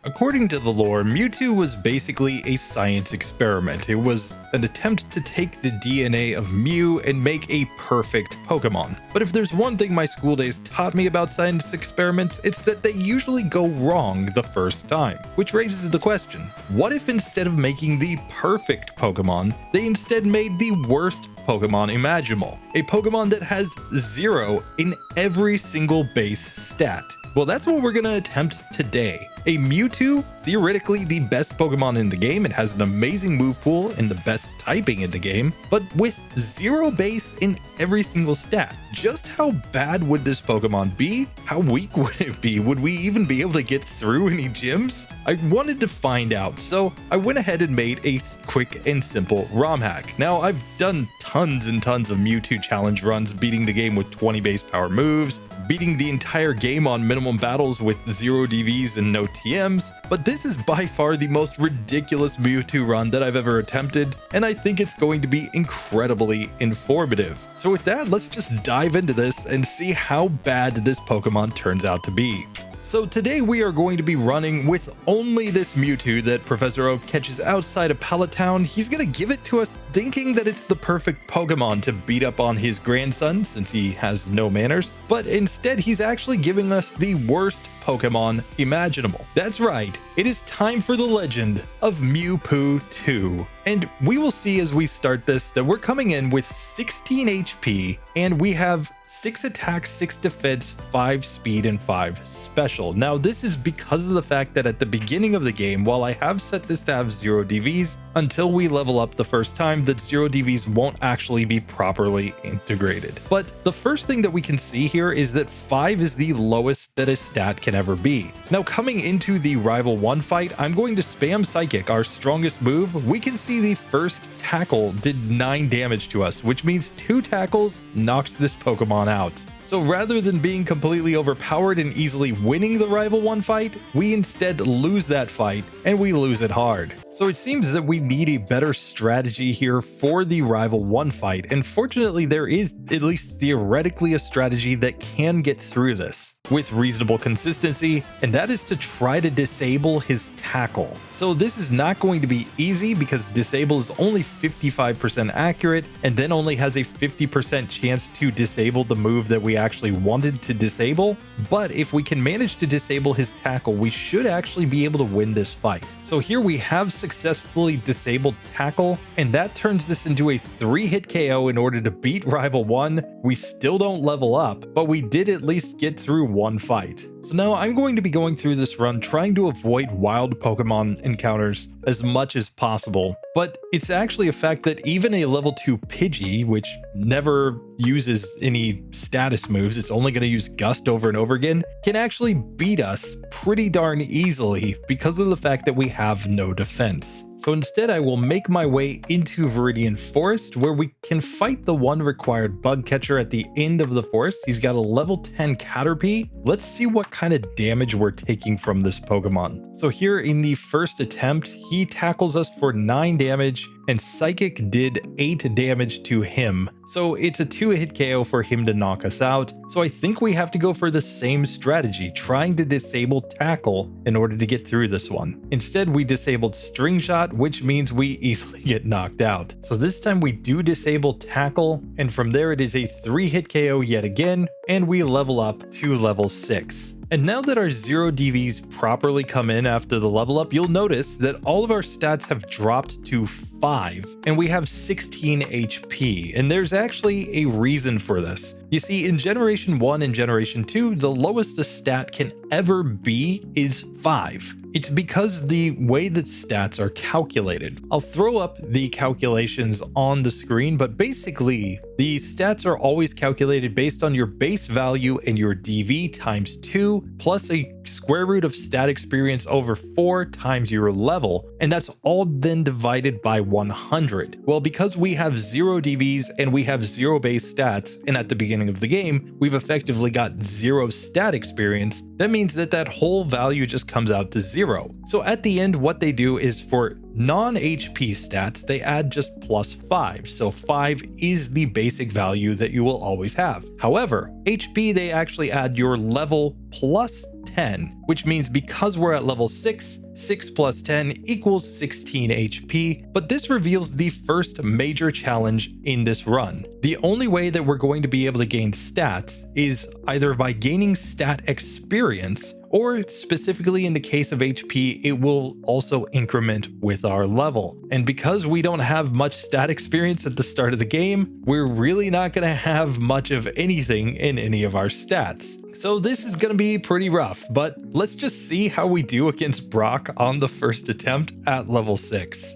According to the lore, Mewtwo was basically a science experiment. It was an attempt to take the DNA of Mew and make a perfect Pokemon. But if there's one thing my school days taught me about science experiments, it's that they usually go wrong the first time. Which raises the question, what if instead of making the perfect Pokemon, they instead made the worst Pokemon imaginable? A Pokemon that has 0 in every single base stat. Well, that's what we're gonna attempt today. A Mewtwo, theoretically the best Pokemon in the game. It has an amazing move pool and the best typing in the game, but with 0 base in every single stat. Just how bad would this Pokemon be? How weak would it be? Would we even be able to get through any gyms? I wanted to find out, so I went ahead and made a quick and simple ROM hack. Now, I've done tons and tons of Mewtwo challenge runs, beating the game with 20 base power moves, beating the entire game on minimum battles with 0 DVs and no TMs, but this is by far the most ridiculous Mewtwo run that I've ever attempted, and I think it's going to be incredibly informative. So with that, let's just dive into this and see how bad this Pokemon turns out to be. So today we are going to be running with only this Mewtwo that Professor Oak catches outside of Pallet Town. He's going to give it to us thinking that it's the perfect Pokemon to beat up on his grandson since he has no manners, but instead he's actually giving us the worst Pokemon imaginable. That's right, it is time for the legend of Mewtwo 2. And we will see as we start this that we're coming in with 16 HP and we have 6 attack, 6 defense, 5 speed, and 5 special. Now, this is because of the fact that at the beginning of the game, while I have set this to have 0 DVs, until we level up the first time, that 0 DVs won't actually be properly integrated. But the first thing that we can see here is that 5 is the lowest that a stat can ever be. Now, coming into the Rival 1 fight, I'm going to spam Psychic, our strongest move. We can see the first tackle did 9 damage to us, which means 2 tackles knocked this Pokemon out. So rather than being completely overpowered and easily winning the Rival 1 fight, we instead lose that fight, and we lose it hard. So it seems that we need a better strategy here for the Rival 1 fight, and fortunately there is at least theoretically a strategy that can get through this with reasonable consistency, and that is to try to disable his tackle. So this is not going to be easy because disable is only 55% accurate and then only has a 50% chance to disable the move that we actually wanted to disable. But if we can manage to disable his tackle, we should actually be able to win this fight. So here we have successfully disabled tackle, and that turns this into a 3-hit KO in order to beat Rival 1. We still don't level up, but we did at least get through one fight. So now I'm going to be going through this run trying to avoid wild Pokemon encounters as much as possible, but it's actually a fact that even a level 2 Pidgey, which never uses any status moves, it's only going to use Gust over and over again, can actually beat us pretty darn easily because of the fact that we have no defense. So instead, I will make my way into Viridian Forest, where we can fight the one required bug catcher at the end of the forest. He's got a level 10 Caterpie. Let's see what kind of damage we're taking from this Pokemon. So here in the first attempt, he tackles us for 9 damage, and Psychic did 8 damage to him. So it's a 2-hit KO for him to knock us out. So I think we have to go for the same strategy, trying to disable Tackle in order to get through this one. Instead, we disabled String Shot, which means we easily get knocked out. So this time we do disable Tackle, and from there it is a 3-hit KO yet again, and we level up to level 6. And now that our 0 DVs properly come in after the level up, you'll notice that all of our stats have dropped to 5, and we have 16 HP. And there's actually a reason for this. You see, in Generation 1 and Generation 2, the lowest a stat can ever be is 5. It's because the way that stats are calculated. I'll throw up the calculations on the screen, but basically, the stats are always calculated based on your base value and your DV times 2, plus a square root of stat experience over 4 times your level, and that's all then divided by 100. Well, because we have 0 DVs and we have 0 base stats, and at the beginning of the game, we've effectively got 0 stat experience, that means that that whole value just comes out to 0. So at the end, what they do is for non-HP stats, they add just plus 5. So 5 is the basic value that you will always have. However, HP, they actually add your level plus 10, which means because we're at level 6, 6 plus 10 equals 16 HP, but this reveals the first major challenge in this run. The only way that we're going to be able to gain stats is either by gaining stat experience, or specifically in the case of HP, it will also increment with our level. And because we don't have much stat experience at the start of the game, we're really not going to have much of anything in any of our stats. So this is going to be pretty rough, but let's just see how we do against Brock on the first attempt at level 6.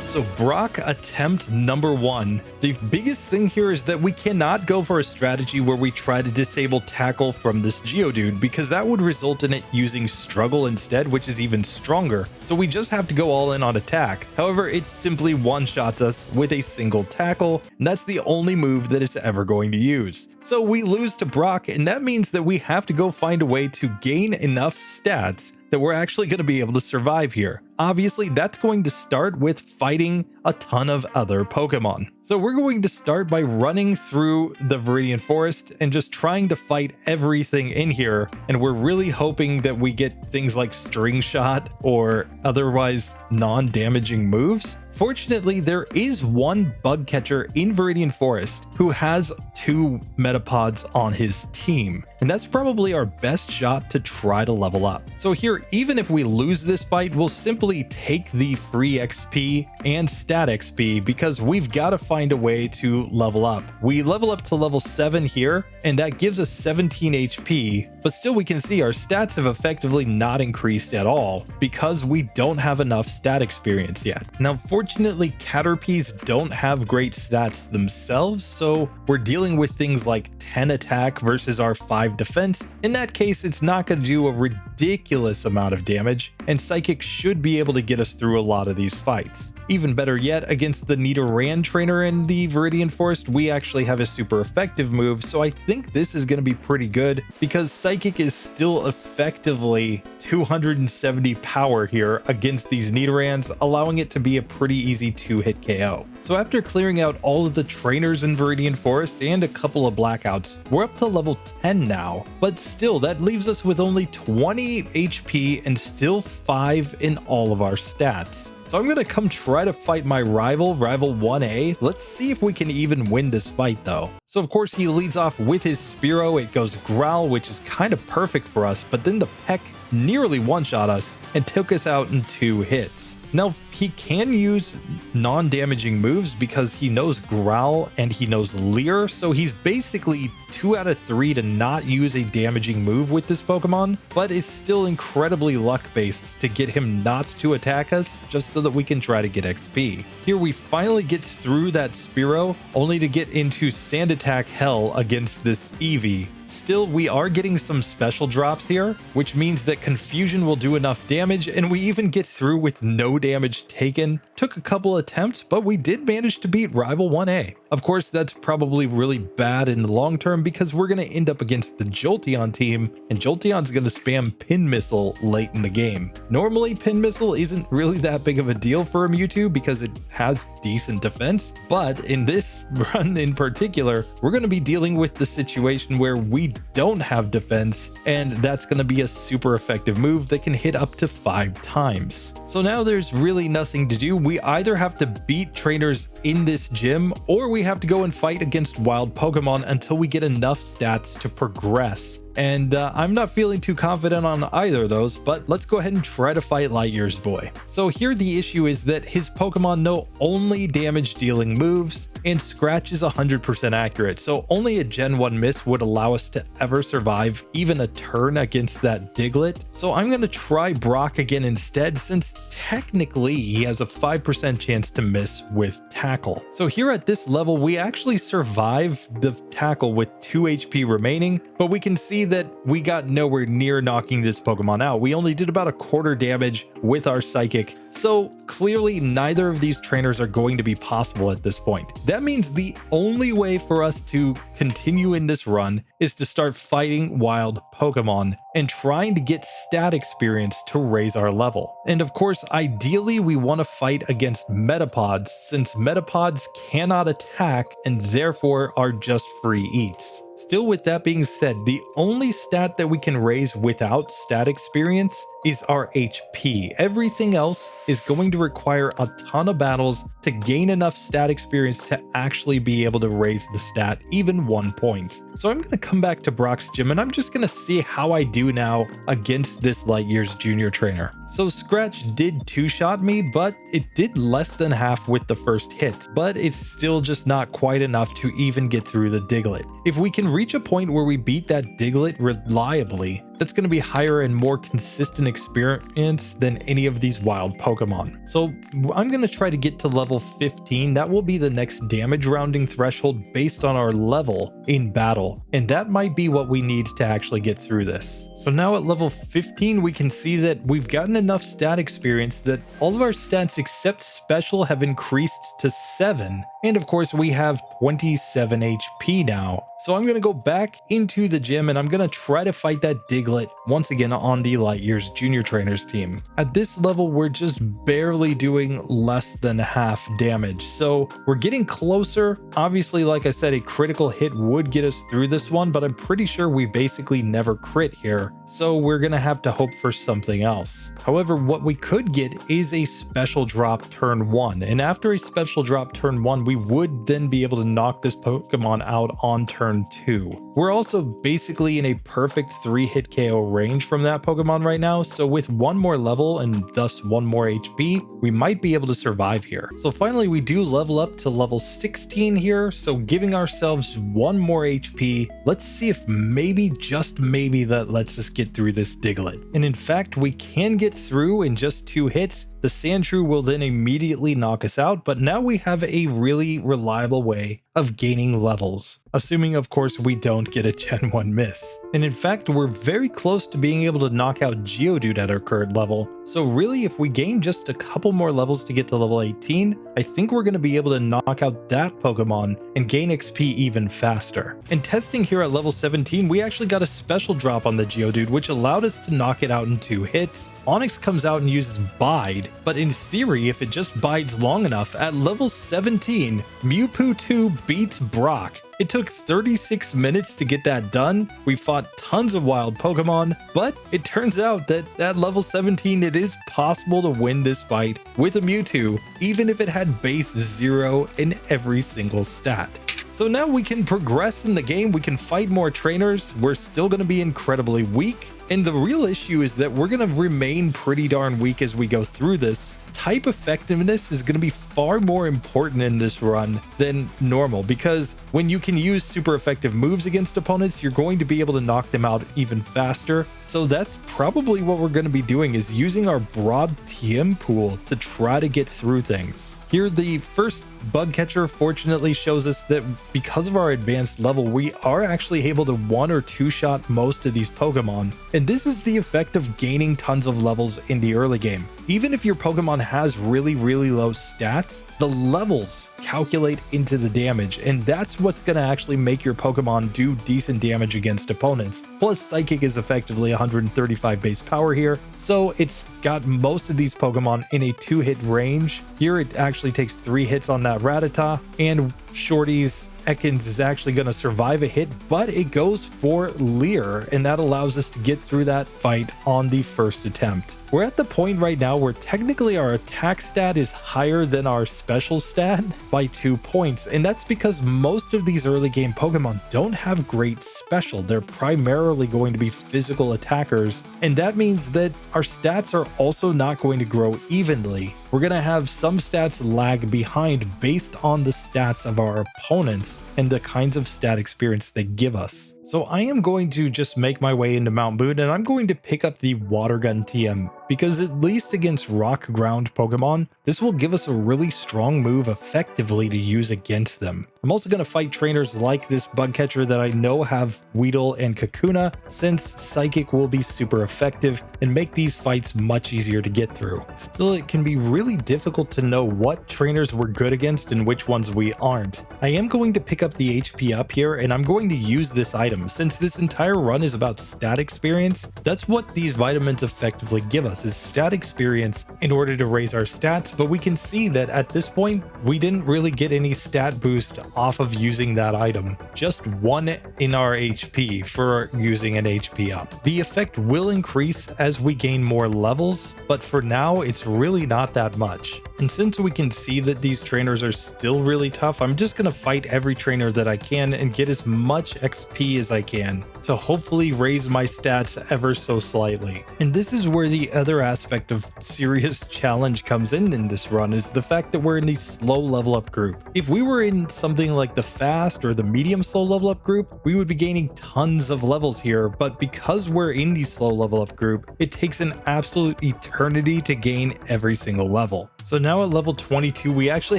So Brock attempt number 1. The biggest thing here is that we cannot go for a strategy where we try to disable tackle from this Geodude, because that would result in it using struggle instead, which is even stronger. So we just have to go all in on attack. However, it simply one-shots us with a single tackle, and that's the only move that it's ever going to use. So we lose to Brock, and that means that we have to go find a way to gain enough stats that we're actually going to be able to survive here. Obviously, that's going to start with fighting a ton of other Pokemon. So we're going to start by running through the Viridian Forest and just trying to fight everything in here. And we're really hoping that we get things like String Shot or otherwise non-damaging moves. Fortunately, there is one bug catcher in Viridian Forest who has 2 Metapods on his team, and that's probably our best shot to try to level up. So here, even if we lose this fight, we'll simply take the free XP and stat XP because we've got to find a way to level up. We level up to level 7 here, and that gives us 17 HP, but still we can see our stats have effectively not increased at all because we don't have enough stat experience yet. Now, fortunately, Caterpies don't have great stats themselves, so we're dealing with things like 10 attack versus our 5 defense. In that case, it's not going to do a ridiculous amount of damage, and Psychic should be able to get us through a lot of these fights. Even better yet, against the Nidoran trainer in the Viridian Forest, we actually have a super effective move, so I think this is going to be pretty good because Psychic is still effectively 270 power here against these Nidorans, allowing it to be a pretty easy 2-hit KO. So after clearing out all of the trainers in Viridian Forest and a couple of blackouts, we're up to level 10 now, but still that leaves us with only 20 HP and still 5 in all of our stats. So I'm going to come try to fight my rival 1A. Let's see if we can even win this fight though. So of course he leads off with his Spearow. It goes Growl, which is kind of perfect for us, but then the Peck nearly one-shot us and took us out in 2 hits. Now, he can use non-damaging moves because he knows Growl and he knows Leer, so he's basically 2 out of 3 to not use a damaging move with this Pokemon, but it's still incredibly luck-based to get him not to attack us, just so that we can try to get XP. Here we finally get through that Spearow, only to get into Sand Attack Hell against this Eevee. Still, we are getting some special drops here, which means that Confusion will do enough damage, and we even get through with no damage taken. Took a couple attempts, but we did manage to beat Rival 1A. Of course, that's probably really bad in the long term because we're going to end up against the Jolteon team, and Jolteon's going to spam Pin Missile late in the game. Normally, Pin Missile isn't really that big of a deal for a Mewtwo because it has decent defense, but in this run in particular, we're going to be dealing with the situation where we don't have defense, and that's going to be a super effective move that can hit up to 5 times. So now there's really nothing to do. We either have to beat trainers in this gym, or we have to go and fight against wild Pokemon until we get enough stats to progress. And I'm not feeling too confident on either of those, but let's go ahead and try to fight Lightyear's boy. So here the issue is that his Pokemon know only damage dealing moves, and Scratch is 100% accurate, so only a Gen 1 miss would allow us to ever survive even a turn against that Diglett. So I'm going to try Brock again instead, since technically he has a 5% chance to miss with Tackle. So here at this level, we actually survive the Tackle with 2 HP remaining, but we can see that we got nowhere near knocking this Pokemon out. We only did about a quarter damage with our Psychic, so clearly neither of these trainers are going to be possible at this point. That means the only way for us to continue in this run is to start fighting wild Pokemon and trying to get stat experience to raise our level. And of course, ideally we want to fight against Metapods, since Metapods cannot attack and therefore are just free eats. Still, with that being said, the only stat that we can raise without stat experience is our HP. Everything else is going to require a ton of battles to gain enough stat experience to actually be able to raise the stat even 1 point. So I'm going to come back to Brock's gym and I'm just going to see how I do now against this Light Years Junior trainer. So Scratch did two-shot me, but it did less than half with the first hit, but it's still just not quite enough to even get through the Diglett. If we can reach a point where we beat that Diglett reliably, that's going to be higher and more consistent experience than any of these wild Pokemon. So I'm going to try to get to level 15. That will be the next damage rounding threshold based on our level in battle, and that might be what we need to actually get through this. So now at level 15, we can see that we've gotten enough stat experience that all of our stats except special have increased to 7. And of course, we have 27 HP now. So I'm going to go back into the gym and I'm going to try to fight that Diglett once again on the Light Years Junior Trainers team. At this level, we're just barely doing less than half damage. So we're getting closer. Obviously, like I said, a critical hit would get us through this one, but I'm pretty sure we basically never crit here. So we're going to have to hope for something else. However, what we could get is a special drop turn 1. And after a special drop turn 1, we would then be able to knock this Pokemon out on turn 2. We're also basically in a perfect 3-hit KO range from that Pokemon right now, so with one more level and thus one more HP, we might be able to survive here. So finally we do level up to level 16 here, so giving ourselves one more HP. Let's see if maybe, just maybe, that lets us get through this Diglett. And in fact, we can get through in just 2 hits. The Sandshrew will then immediately knock us out, but now we have a really reliable way of gaining levels, assuming of course we don't get a Gen 1 miss. And in fact, we're very close to being able to knock out Geodude at our current level. So really, if we gain just a couple more levels to get to level 18, I think we're going to be able to knock out that Pokemon and gain XP even faster. And testing here at level 17, we actually got a special drop on the Geodude, which allowed us to knock it out in 2 hits. Onix comes out and uses Bide, but in theory, if it just bides long enough, at level 17, Mewtwo 2 beats Brock. It took 36 minutes to get that done. We fought tons of wild Pokemon, but it turns out that at level 17, it is possible to win this fight with a Mewtwo, even if it had base 0 in every single stat. So now we can progress in the game, we can fight more trainers, we're still going to be incredibly weak, and the real issue is that we're going to remain pretty darn weak as we go through this. Type effectiveness is going to be far more important in this run than normal, because when you can use super effective moves against opponents, you're going to be able to knock them out even faster. So that's probably what we're going to be doing, is using our broad TM pool to try to get through things. Here, the first bug catcher fortunately shows us that because of our advanced level, we are actually able to 1 or 2 shot most of these Pokemon. And this is the effect of gaining tons of levels in the early game. Even if your Pokemon has really low stats, the levels calculate into the damage, and that's what's going to actually make your Pokemon do decent damage against opponents. Plus, Psychic is effectively 135 base power here, so it's got most of these Pokemon in a 2-hit range. Here it actually takes 3 hits on that Rattata, and Shorty's Ekans is actually going to survive a hit, but it goes for Leer, and that allows us to get through that fight on the first attempt. We're at the point right now where technically our attack stat is higher than our special stat by 2 points, and that's because most of these early game Pokemon don't have great special. They're primarily going to be physical attackers, and that means that our stats are also not going to grow evenly. We're going to have some stats lag behind based on the stats of our opponents and the kinds of stat experience they give us. So I am going to just make my way into Mount Moon, and I'm going to pick up the Water Gun TM, because at least against rock ground Pokemon, this will give us a really strong move effectively to use against them. I'm also going to fight trainers like this bug catcher that I know have Weedle and Kakuna, since Psychic will be super effective and make these fights much easier to get through. Still, it can be really difficult to know what trainers we're good against and which ones we aren't. I am going to pick up the HP up here, and I'm going to use this item. item. Since this entire run is about stat experience, that's what these vitamins effectively give us, is stat experience in order to raise our stats. But we can see that at this point, we didn't really get any stat boost off of using that item. Just 1 in our HP for using an HP up. The effect will increase as we gain more levels, but for now, it's really not that much. And since we can see that these trainers are still really tough, I'm just gonna fight every trainer that I can and get as much XP as I can to hopefully raise my stats ever so slightly. And this is where the other aspect of serious challenge comes in this run, is the fact that we're in the slow level up group. If we were in something like the fast or the medium slow level up group, we would be gaining tons of levels here, but because we're in the slow level up group, it takes an absolute eternity to gain every single level. So now at level 22, we actually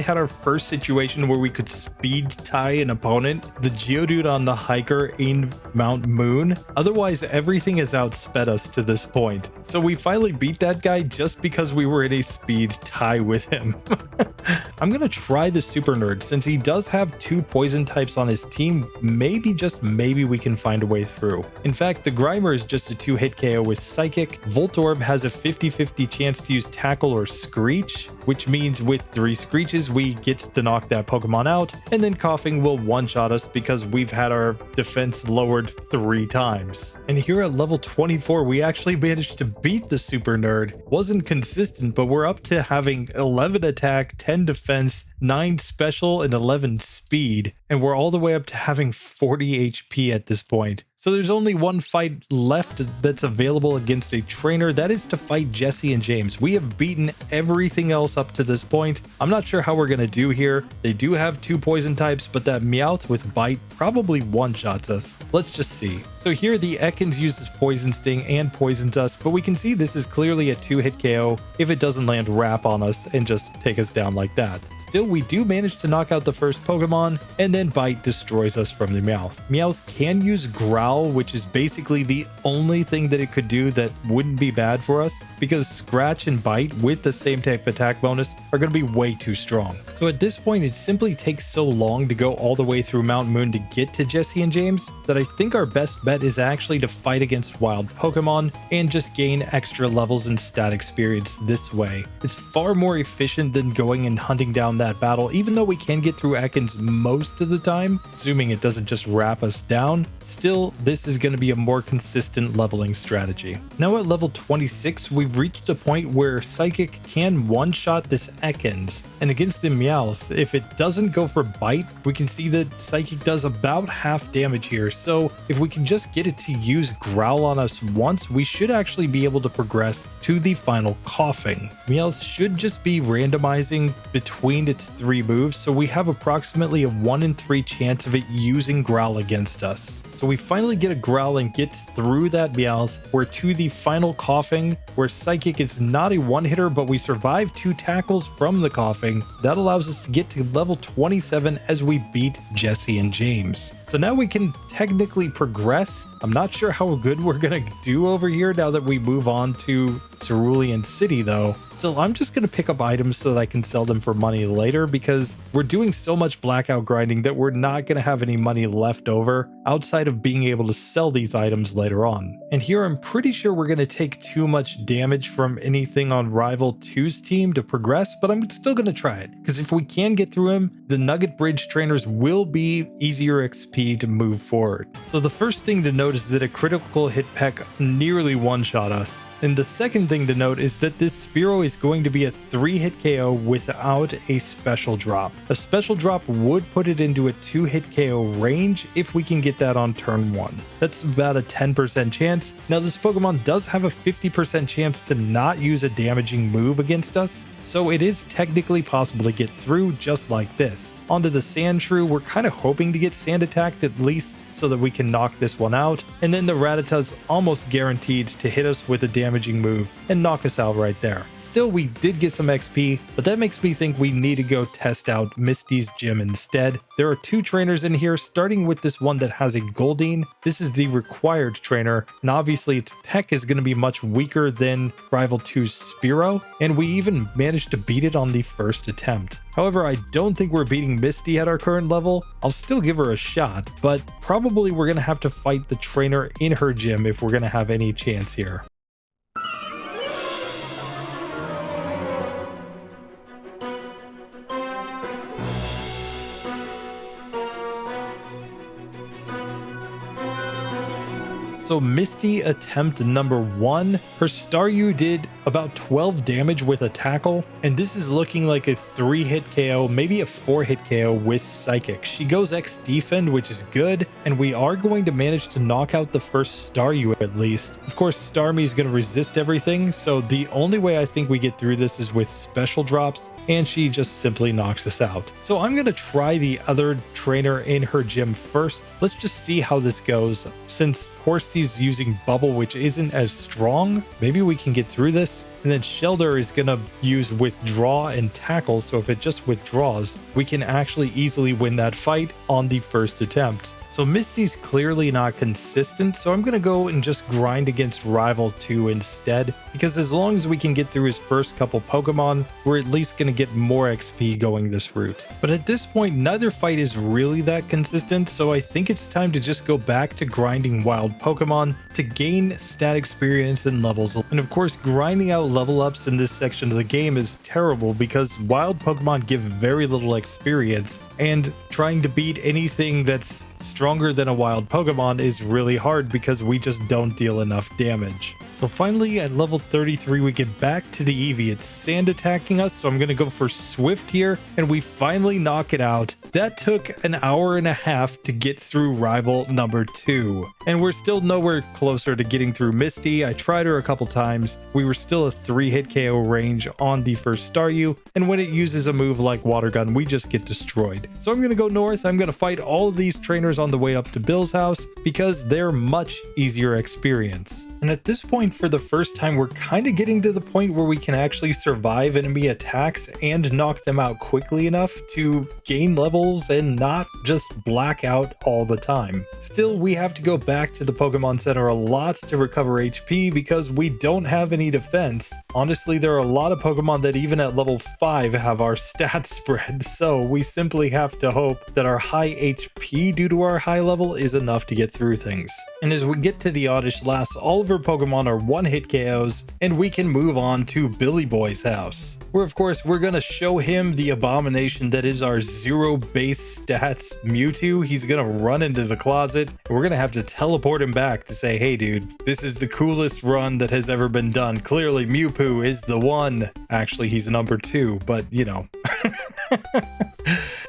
had our first situation where we could speed tie an opponent, the Geodude on the hiker in Mount Moon. Otherwise, everything has outsped us to this point. So we finally beat that guy just because we were in a speed tie with him. I'm gonna try the Super Nerd. Since he does have 2 poison types on his team, maybe, just maybe, we can find a way through. In fact, the Grimer is just a 2-hit KO with Psychic. Voltorb has a 50-50 chance to use Tackle or Screech, which means with 3 Screeches, we get to knock that Pokemon out, and then Coughing will one-shot us because we've had our defense lowered 3 times. And here at level 24, we actually managed to beat the Super Nerd. Wasn't consistent, but we're up to having 11 attack, 10 defense, 9 special, and 11 speed, and we're all the way up to having 40 HP at this point. So there's only one fight left that's available against a trainer. That is to fight Jesse and James. We have beaten everything else up to this point. I'm not sure how we're going to do here. They do have 2 poison types, but that Meowth with Bite probably one-shots us. Let's just see. So here the Ekans uses Poison Sting and poisons us, but we can see this is clearly a 2-hit KO if it doesn't land Wrap on us and just take us down like that. Still, we do manage to knock out the first Pokemon, and then Bite destroys us from the Meowth. Meowth can use Growl, which is basically the only thing that it could do that wouldn't be bad for us, because Scratch and Bite with the same type of attack bonus are going to be way too strong. So at this point, it simply takes so long to go all the way through Mount Moon to get to Jesse and James that I think our best bet is actually to fight against wild Pokemon and just gain extra levels and stat experience this way. It's far more efficient than going and hunting down that battle, even though we can get through Ekans most of the time, assuming it doesn't just wrap us down. Still, this is going to be a more consistent leveling strategy. Now at level 26, we've reached a point where Psychic can one-shot this Ekans, and against the Meowth, if it doesn't go for Bite, we can see that Psychic does about half damage here. So if we can just get it to use Growl on us once, we should actually be able to progress to the final Coughing. Meowth should just be randomizing between its 3 moves, so we have approximately a 1 in 3 chance of it using Growl against us. So we finally get a Growl and get through that Meowth. We're to the final Coughing, where Psychic is not a one-hitter, but we survive 2 tackles from the Coughing. That allows us to get to level 27 as we beat Jesse and James. So now we can technically progress. I'm not sure how good we're gonna do over here now that we move on to Cerulean City though. Still, I'm just gonna pick up items so that I can sell them for money later, because we're doing so much blackout grinding that we're not gonna have any money left over outside of being able to sell these items later on. And here I'm pretty sure we're gonna take too much damage from anything on Rival 2's team to progress, but I'm still gonna try it, because if we can get through him, the Nugget Bridge trainers will be easier XP to move forward. So the first thing to note is that a critical hit peck nearly one-shot us. And the second thing to note is that this Spearow is going to be a 3-hit KO without a special drop. A special drop would put it into a 2-hit KO range if we can get that on turn 1. That's about a 10% chance. Now this Pokemon does have a 50% chance to not use a damaging move against us, so it is technically possible to get through just like this. Onto the Sandshrew, we're kind of hoping to get Sand attacked at least, so that we can knock this one out, and then the Rattata's almost guaranteed to hit us with a damaging move and knock us out right there. Still, we did get some XP, but that makes me think we need to go test out Misty's gym instead. There are 2 trainers in here, starting with this one that has a Goldeen. This is the required trainer, and obviously its peck is going to be much weaker than Rival 2's Spearow, and we even managed to beat it on the first attempt. However, I don't think we're beating Misty at our current level. I'll still give her a shot, but probably we're going to have to fight the trainer in her gym if we're going to have any chance here. So Misty attempt number 1, her Staryu did about 12 damage with a tackle, and this is looking like a 3-hit KO, maybe a 4-hit KO with Psychic. She goes X defend, which is good, and we are going to manage to knock out the first Staryu at least. Of course, Starmie is going to resist everything, so the only way I think we get through this is with special drops, and she just simply knocks us out. So I'm going to try the other trainer in her gym first. Let's just see how this goes. Since Horsty's using Bubble, which isn't as strong, maybe we can get through this. And then Shelder is going to use Withdraw and Tackle, so if it just withdraws, we can actually easily win that fight on the first attempt. So Misty's clearly not consistent, so I'm going to go and just grind against Rival 2 instead, because as long as we can get through his first couple Pokemon, we're at least going to get more XP going this route. But at this point, neither fight is really that consistent, so I think it's time to just go back to grinding wild Pokemon to gain stat experience and levels. And of course, grinding out level ups in this section of the game is terrible because wild Pokemon give very little experience, and trying to beat anything that's stronger than a wild Pokemon is really hard because we just don't deal enough damage. So finally at level 33 we get back to the Eevee. It's sand attacking us, so I'm going to go for Swift here, and we finally knock it out. That took an hour and a half to get through rival number 2, and we're still nowhere closer to getting through Misty. I tried her a couple times. We were still a 3-hit KO range on the first Staryu, and when it uses a move like Water Gun, we just get destroyed. So I'm going to go north. I'm going to fight all of these trainers on the way up to Bill's house because they're much easier experience. And at this point, for the first time, we're kind of getting to the point where we can actually survive enemy attacks and knock them out quickly enough to gain levels and not just blackout all the time. Still, we have to go back to the Pokemon Center a lot to recover HP because we don't have any defense. Honestly, there are a lot of Pokemon that even at level 5 have our stats spread, so we simply have to hope that our high HP due to our high level is enough to get through things. And as we get to the Oddish Lass, all of our Pokemon are 1-hit KOs, and we can move on to Billy Boy's house, where of course we're going to show him the abomination that is our 0 base stats Mewtwo. He's going to run into the closet, and we're going to have to teleport him back to say, hey dude, this is the coolest run that has ever been done. Clearly Mewtwo is the one. Actually, he's number 2, but you know.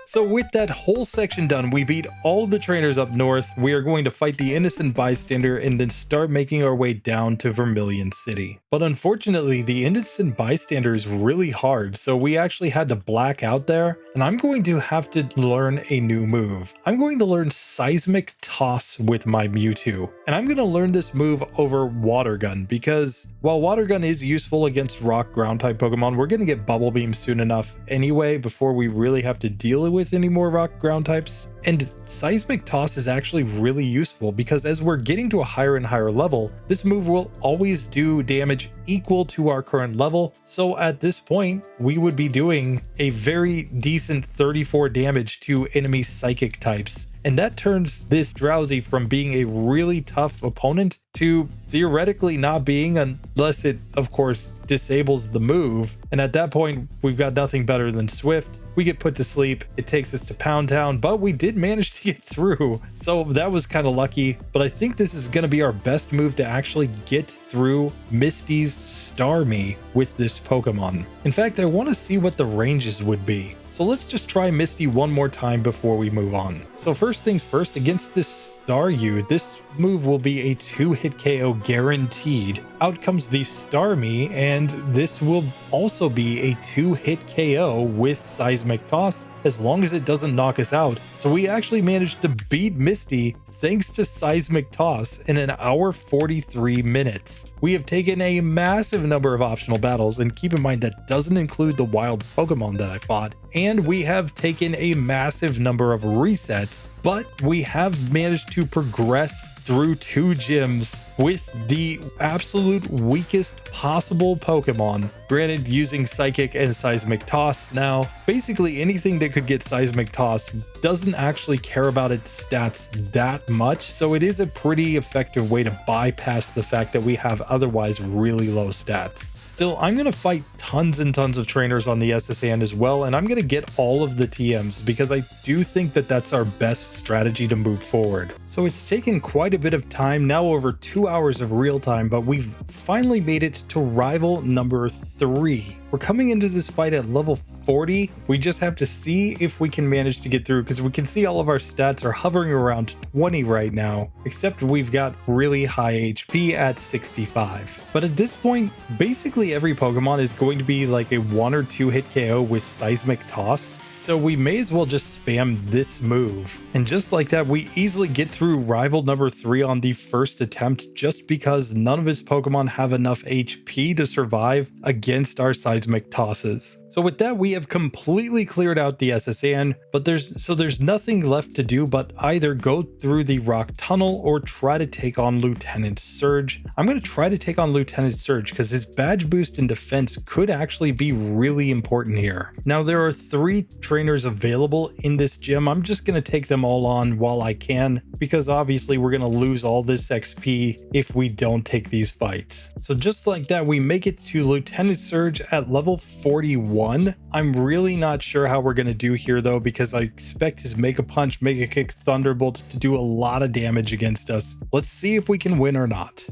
So with that whole section done, we beat all of the trainers up north. We are going to fight the innocent bystander and then start making our way down to Vermilion City. But unfortunately, the innocent bystander is really hard, so we actually had to black out there, and I'm going to have to learn a new move. I'm going to learn Seismic Toss with my Mewtwo, and I'm going to learn this move over Water Gun because while Water Gun is useful against rock ground type Pokemon, we're going to get Bubble Beam soon enough anyway before we really have to deal with any more rock ground types. And Seismic Toss is actually really useful because as we're getting to a higher and higher level, this move will always do damage equal to our current level. So at this point, we would be doing a very decent 34 damage to enemy psychic types. And that turns this Drowsy from being a really tough opponent to theoretically not being, unless it, of course, disables the move. And at that point, we've got nothing better than Swift. We get put to sleep. It takes us to Pound Town, but we did manage to get through. So that was kind of lucky. But I think this is going to be our best move to actually get through Misty's Starmie with this Pokemon. In fact, I want to see what the ranges would be. So let's just try Misty one more time before we move on. So first things first, against this Staryu, this move will be a 2-hit KO guaranteed. Out comes the Starmie, and this will also be a 2-hit KO with Seismic Toss as long as it doesn't knock us out. So we actually managed to beat Misty thanks to Seismic Toss in an hour 43 minutes. We have taken a massive number of optional battles, and keep in mind that doesn't include the wild Pokemon that I fought, and we have taken a massive number of resets, but we have managed to progress through 2 gyms with the absolute weakest possible Pokemon. Granted, using Psychic and Seismic Toss. Now, basically anything that could get Seismic Toss doesn't actually care about its stats that much, so it is a pretty effective way to bypass the fact that we have otherwise really low stats. Still, I'm going to fight tons and tons of trainers on the SSN as well, and I'm going to get all of the TMs because I do think that that's our best strategy to move forward. So it's taken quite a bit of time, now over 2 hours of real time, but we've finally made it to rival number 3. We're coming into this fight at level 40. We just have to see if we can manage to get through because we can see all of our stats are hovering around 20 right now, except we've got really high HP at 65. But at this point, basically every Pokemon is going to be like a 1 or 2 hit KO with Seismic Toss. So we may as well just spam this move. And just like that, we easily get through rival number 3 on the first attempt just because none of his Pokemon have enough HP to survive against our Seismic Tosses. So with that, we have completely cleared out the SSN, but there's nothing left to do but either go through the rock tunnel or try to take on Lieutenant Surge. I'm going to try to take on Lieutenant Surge because his badge boost in defense could actually be really important here. Now, there are 3 trainers available in this gym. I'm just going to take them all on while I can because obviously we're going to lose all this XP if we don't take these fights. So just like that, we make it to Lieutenant Surge at level 41. I'm really not sure how we're going to do here though, because I expect his Mega Punch, Mega Kick, Thunderbolt to do a lot of damage against us. Let's see if we can win or not.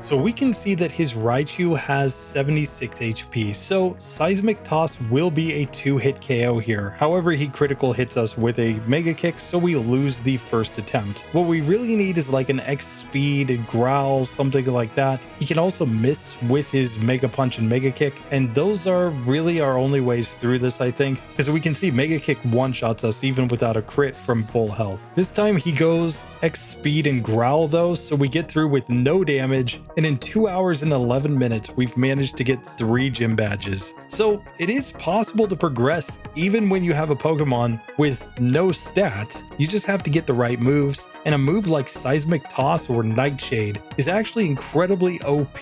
So we can see that his Raichu has 76 HP, so Seismic Toss will be a 2-hit KO here. However, he critical hits us with a Mega Kick, so we lose the first attempt. What we really need is like an X Speed, a Growl, something like that. He can also miss with his Mega Punch and Mega Kick, and those are really our only ways through this, I think, because we can see Mega Kick one-shots us even without a crit from full health. This time he goes X Speed and Growl though, so we get through with no damage, and in 2 hours and 11 minutes, we've managed to get 3 gym badges. So it is possible to progress even when you have a Pokemon with no stats. You just have to get the right moves, and a move like Seismic Toss or Nightshade is actually incredibly OP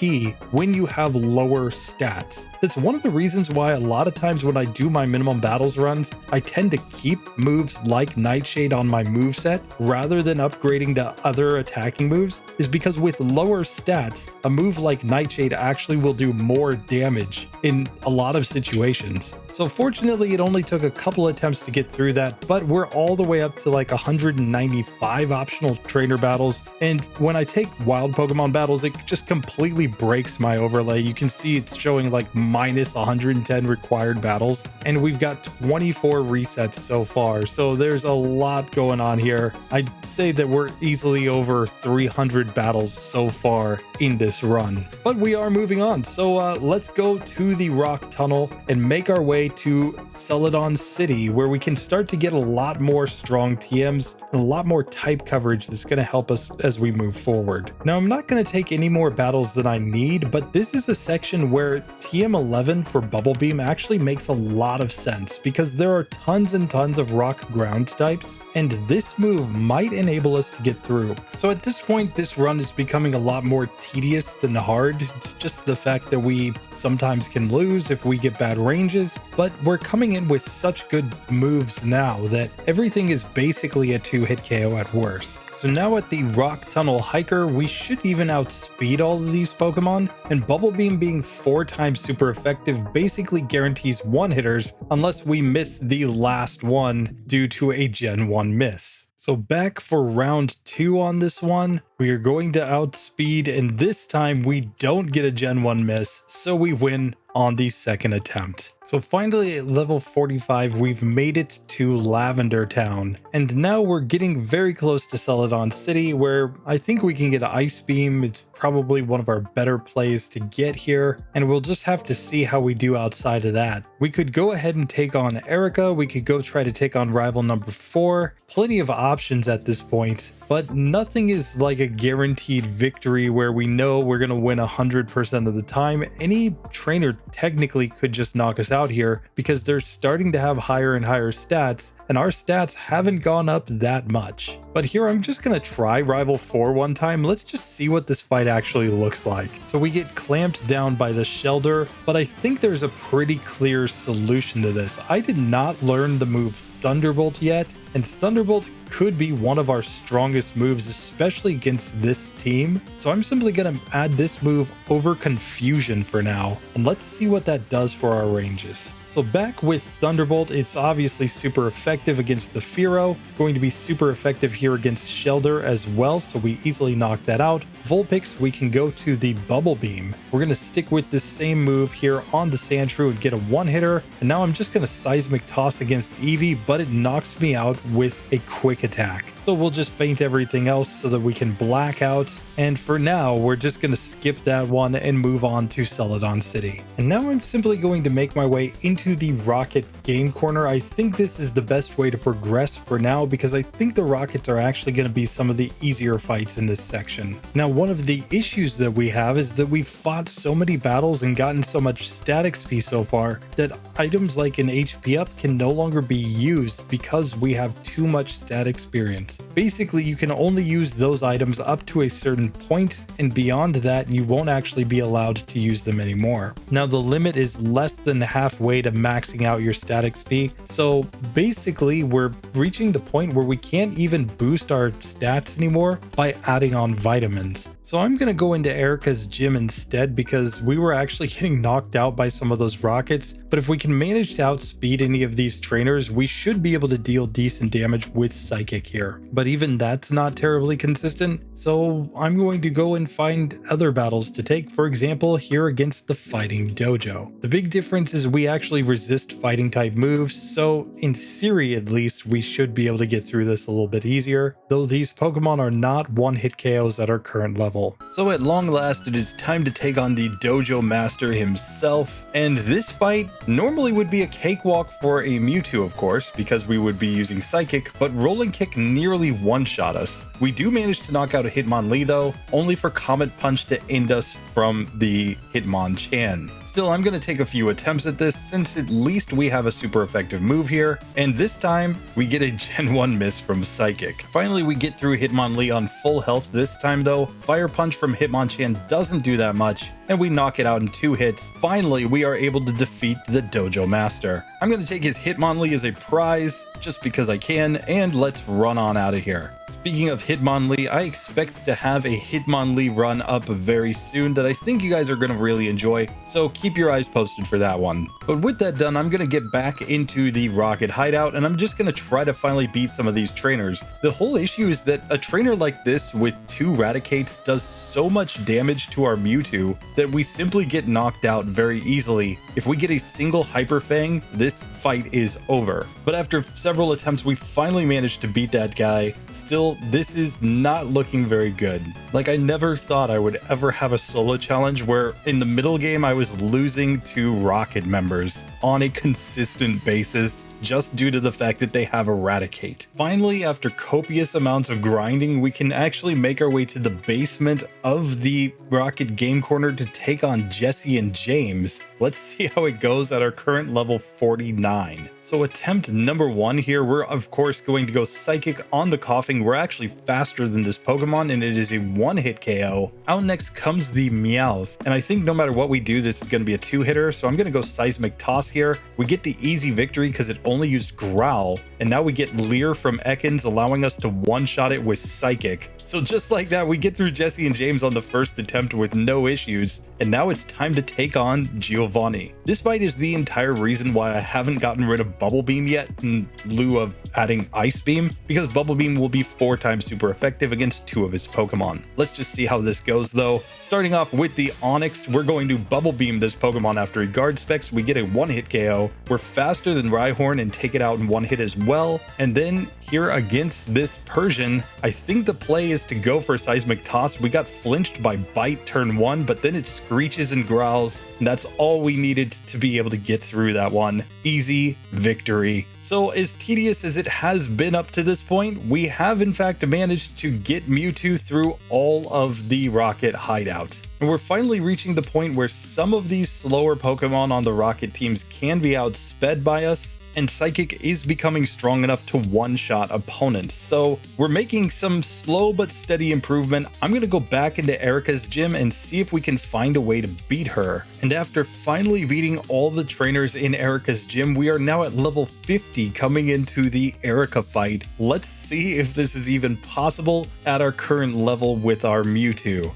when you have lower stats. That's one of the reasons why a lot of times when I do my minimum battles runs, I tend to keep moves like Nightshade on my moveset rather than upgrading to other attacking moves, is because with lower stats, a move like Nightshade actually will do more damage in a lot of situations. So fortunately, it only took a couple attempts to get through that, but we're all the way up to like 195 optional trainer battles. And when I take wild Pokemon battles, it just completely breaks my overlay. You can see it's showing like minus 110 required battles, and we've got 24 resets so far. So there's a lot going on here. I'd say that we're easily over 300 battles so far in this run, but we are moving on. So let's go to the rock tunnel and make our way to Celadon City, where we can start to get a lot more strong TMs and a lot more type coverage that's going to help us as we move forward. Now, I'm not going to take any more battles than I need, but this is a section where TM11 for Bubble Beam actually makes a lot of sense because there are tons and tons of rock ground types, and this move might enable us to get through. So at this point, this run is becoming a lot more tedious than hard. It's just the fact that we sometimes can lose if we get bad ranges, but we're coming in with such good moves now that everything is basically a 2-hit KO at worst. So now at the Rock Tunnel Hiker, we should even outspeed all of these Pokemon, and Bubble Beam being 4 times super effective basically guarantees one-hitters unless we miss the last one due to a Gen 1 miss. So back for round 2 on this one, we are going to outspeed, and this time we don't get a Gen 1 miss, so we win on the second attempt. So finally at level 45, we've made it to Lavender Town, and now we're getting very close to Celadon City, where I think we can get an Ice Beam. It's probably one of our better plays to get here, and we'll just have to see how we do outside of that. We could go ahead and take on Erica, we could go try to take on rival number 4, plenty of options at this point. But nothing is like a guaranteed victory where we know we're going to win 100% of the time. Any trainer technically could just knock us out here because they're starting to have higher and higher stats, and our stats haven't gone up that much. But here I'm just going to try rival 4 one time. Let's just see what this fight actually looks like. So we get clamped down by the Shelder, but I think there's a pretty clear solution to this. I did not learn the move Thunderbolt yet, and Thunderbolt could be one of our strongest moves, especially against this team. So I'm simply going to add this move over Confusion for now, and let's see what that does for our ranges. So back with Thunderbolt, it's obviously super effective against the Fearow. It's going to be super effective here against Shelder as well, so we easily knock that out. Vulpix, we can go to the Bubble Beam. We're going to stick with the same move here on the Sandshrew and get a one-hitter. And now I'm just going to Seismic Toss against Eevee, but it knocks me out with a quick attack. So we'll just feint everything else so that we can blackout. And for now, we're just going to skip that one and move on to Celadon City. And now I'm simply going to make my way into the Rocket game corner. I think this is the best way to progress for now because I think the Rockets are actually going to be some of the easier fights in this section. Now, one of the issues that we have is that we've fought so many battles and gotten so much stat XP so far that items like an HP up can no longer be used because we have too much stat experience. Basically, you can only use those items up to a certain point, and beyond that, you won't actually be allowed to use them anymore. Now, the limit is less than halfway to maxing out your stat XP, so basically, we're reaching the point where we can't even boost our stats anymore by adding on vitamins. So I'm going to go into Erica's gym instead because we were actually getting knocked out by some of those rockets. But if we can manage to outspeed any of these trainers, we should be able to deal decent damage with Psychic here. But even that's not terribly consistent, so I'm going to go and find other battles to take, for example, here against the Fighting Dojo. The big difference is we actually resist fighting type moves, so in theory at least, we should be able to get through this a little bit easier, though these Pokemon are not one-hit KOs at our current level. So at long last, it is time to take on the Dojo Master himself, and this fight normally would be a cakewalk for a Mewtwo, of course, because we would be using Psychic, but Rolling Kick nearly one-shot us. We do manage to knock out a Hitmonlee though, only for Comet Punch to end us from the Hitmonchan. Still, I'm going to take a few attempts at this since at least we have a super effective move here, and this time we get a Gen 1 miss from Psychic. Finally, we get through Hitmonlee on full health this time though. Fire Punch from Hitmonchan doesn't do that much, and we knock it out in 2 hits. Finally, we are able to defeat the Dojo Master. I'm going to take his Hitmonlee as a prize, just because I can, and let's run on out of here. Speaking of Hitmonlee, I expect to have a Hitmonlee run up very soon that I think you guys are going to really enjoy, so keep your eyes posted for that one. But with that done, I'm going to get back into the Rocket hideout, and I'm just going to try to finally beat some of these trainers. The whole issue is that a trainer like this with 2 Raticates does so much damage to our Mewtwo that we simply get knocked out very easily. If we get a single Hyper Fang, this fight is over. But after several attempts, we finally managed to beat that guy. Still, this is not looking very good. Like, I never thought I would ever have a solo challenge where in the middle game I was losing to Rocket members on a consistent basis, just due to the fact that they have Eradicate. Finally, after copious amounts of grinding, we can actually make our way to the basement of the Rocket Game Corner to take on Jesse and James. Let's see how it goes at our current level 49. So attempt number 1 here, we're of course going to go Psychic on the Coughing. We're actually faster than this Pokemon, and it is a one-hit KO. Out next comes the Meowth, and I think no matter what we do, this is going to be a 2-hitter, so I'm going to go Seismic Toss here. We get the easy victory because it only used Growl, and now we get Leer from Ekans, allowing us to one-shot it with Psychic. So just like that, we get through Jesse and James on the first attempt with no issues, and now it's time to take on Giovanni. This fight is the entire reason why I haven't gotten rid of Bubble Beam yet in lieu of adding Ice Beam, because Bubble Beam will be 4 times super effective against 2 of his Pokemon. Let's just see how this goes though. Starting off with the Onix, we're going to Bubble Beam this Pokemon after he guard specs. We get a 1-hit KO. We're faster than Rhyhorn and take it out in 1 hit as well. And then here against this Persian, I think the play is to go for Seismic Toss. We got flinched by Bite turn 1, but then it screeches and growls, and that's all we needed to be able to get through that one. Easy victory. So as tedious as it has been up to this point, we have in fact managed to get Mewtwo through all of the Rocket hideouts. And we're finally reaching the point where some of these slower Pokemon on the Rocket teams can be outsped by us, and Psychic is becoming strong enough to one-shot opponents. So we're making some slow but steady improvement. I'm going to go back into Erica's gym and see if we can find a way to beat her. And after finally beating all the trainers in Erica's gym, we are now at level 50 coming into the Erica fight. Let's see if this is even possible at our current level with our Mewtwo.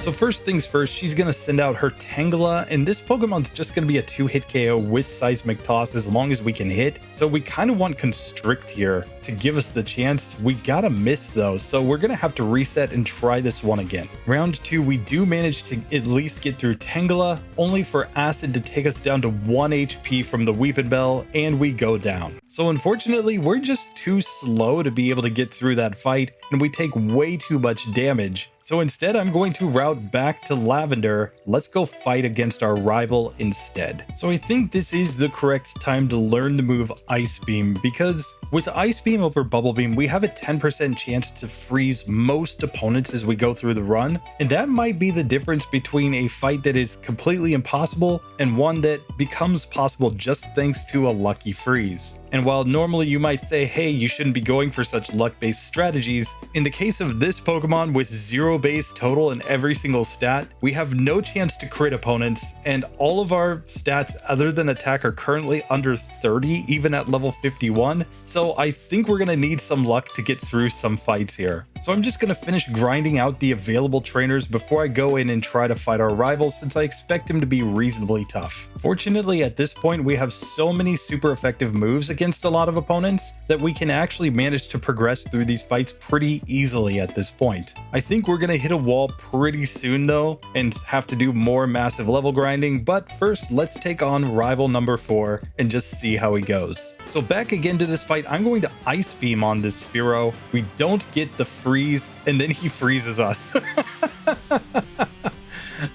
So first things first, she's going to send out her Tangela, and this Pokemon's just going to be a 2-hit KO with Seismic Toss as long as we can hit. So we kind of want Constrict here to give us the chance. We gotta miss though, so we're going to have to reset and try this one again. Round 2, we do manage to at least get through Tangela, only for Acid to take us down to 1 HP from the Weepin' Bell, and we go down. So unfortunately, we're just too slow to be able to get through that fight, and we take way too much damage. So instead, I'm going to route back to Lavender. Let's go fight against our rival instead. So I think this is the correct time to learn the move Ice Beam, because with Ice Beam over Bubble Beam, we have a 10% chance to freeze most opponents as we go through the run. And that might be the difference between a fight that is completely impossible and one that becomes possible just thanks to a lucky freeze. And while normally you might say, hey, you shouldn't be going for such luck-based strategies, in the case of this Pokemon with 0 base total in every single stat, we have no chance to crit opponents, and all of our stats other than attack are currently under 30, even at level 51. So I think we're going to need some luck to get through some fights here. So I'm just going to finish grinding out the available trainers before I go in and try to fight our rivals, since I expect him to be reasonably tough. Fortunately, at this point, we have so many super effective moves against a lot of opponents that we can actually manage to progress through these fights pretty easily at this point. I think we're going to hit a wall pretty soon though and have to do more massive level grinding, but first let's take on rival number 4 and just see how he goes. So back again to this fight, I'm going to Ice Beam on this Fearow. We don't get the freeze, and then he freezes us.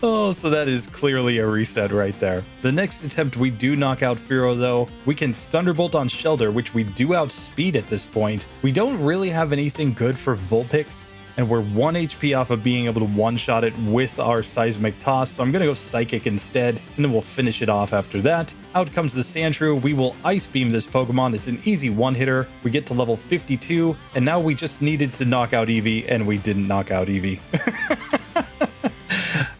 Oh, so that is clearly a reset right there. The next attempt, we do knock out Fearow though. We can Thunderbolt on Shelter, which we do outspeed at this point. We don't really have anything good for Vulpix, and we're 1 HP off of being able to one-shot it with our Seismic Toss, so I'm going to go Psychic instead, and then we'll finish it off after that. Out comes the Sandshrew. We will Ice Beam this Pokemon. It's an easy one-hitter. We get to level 52, and now we just needed to knock out Eevee, and we didn't knock out Eevee.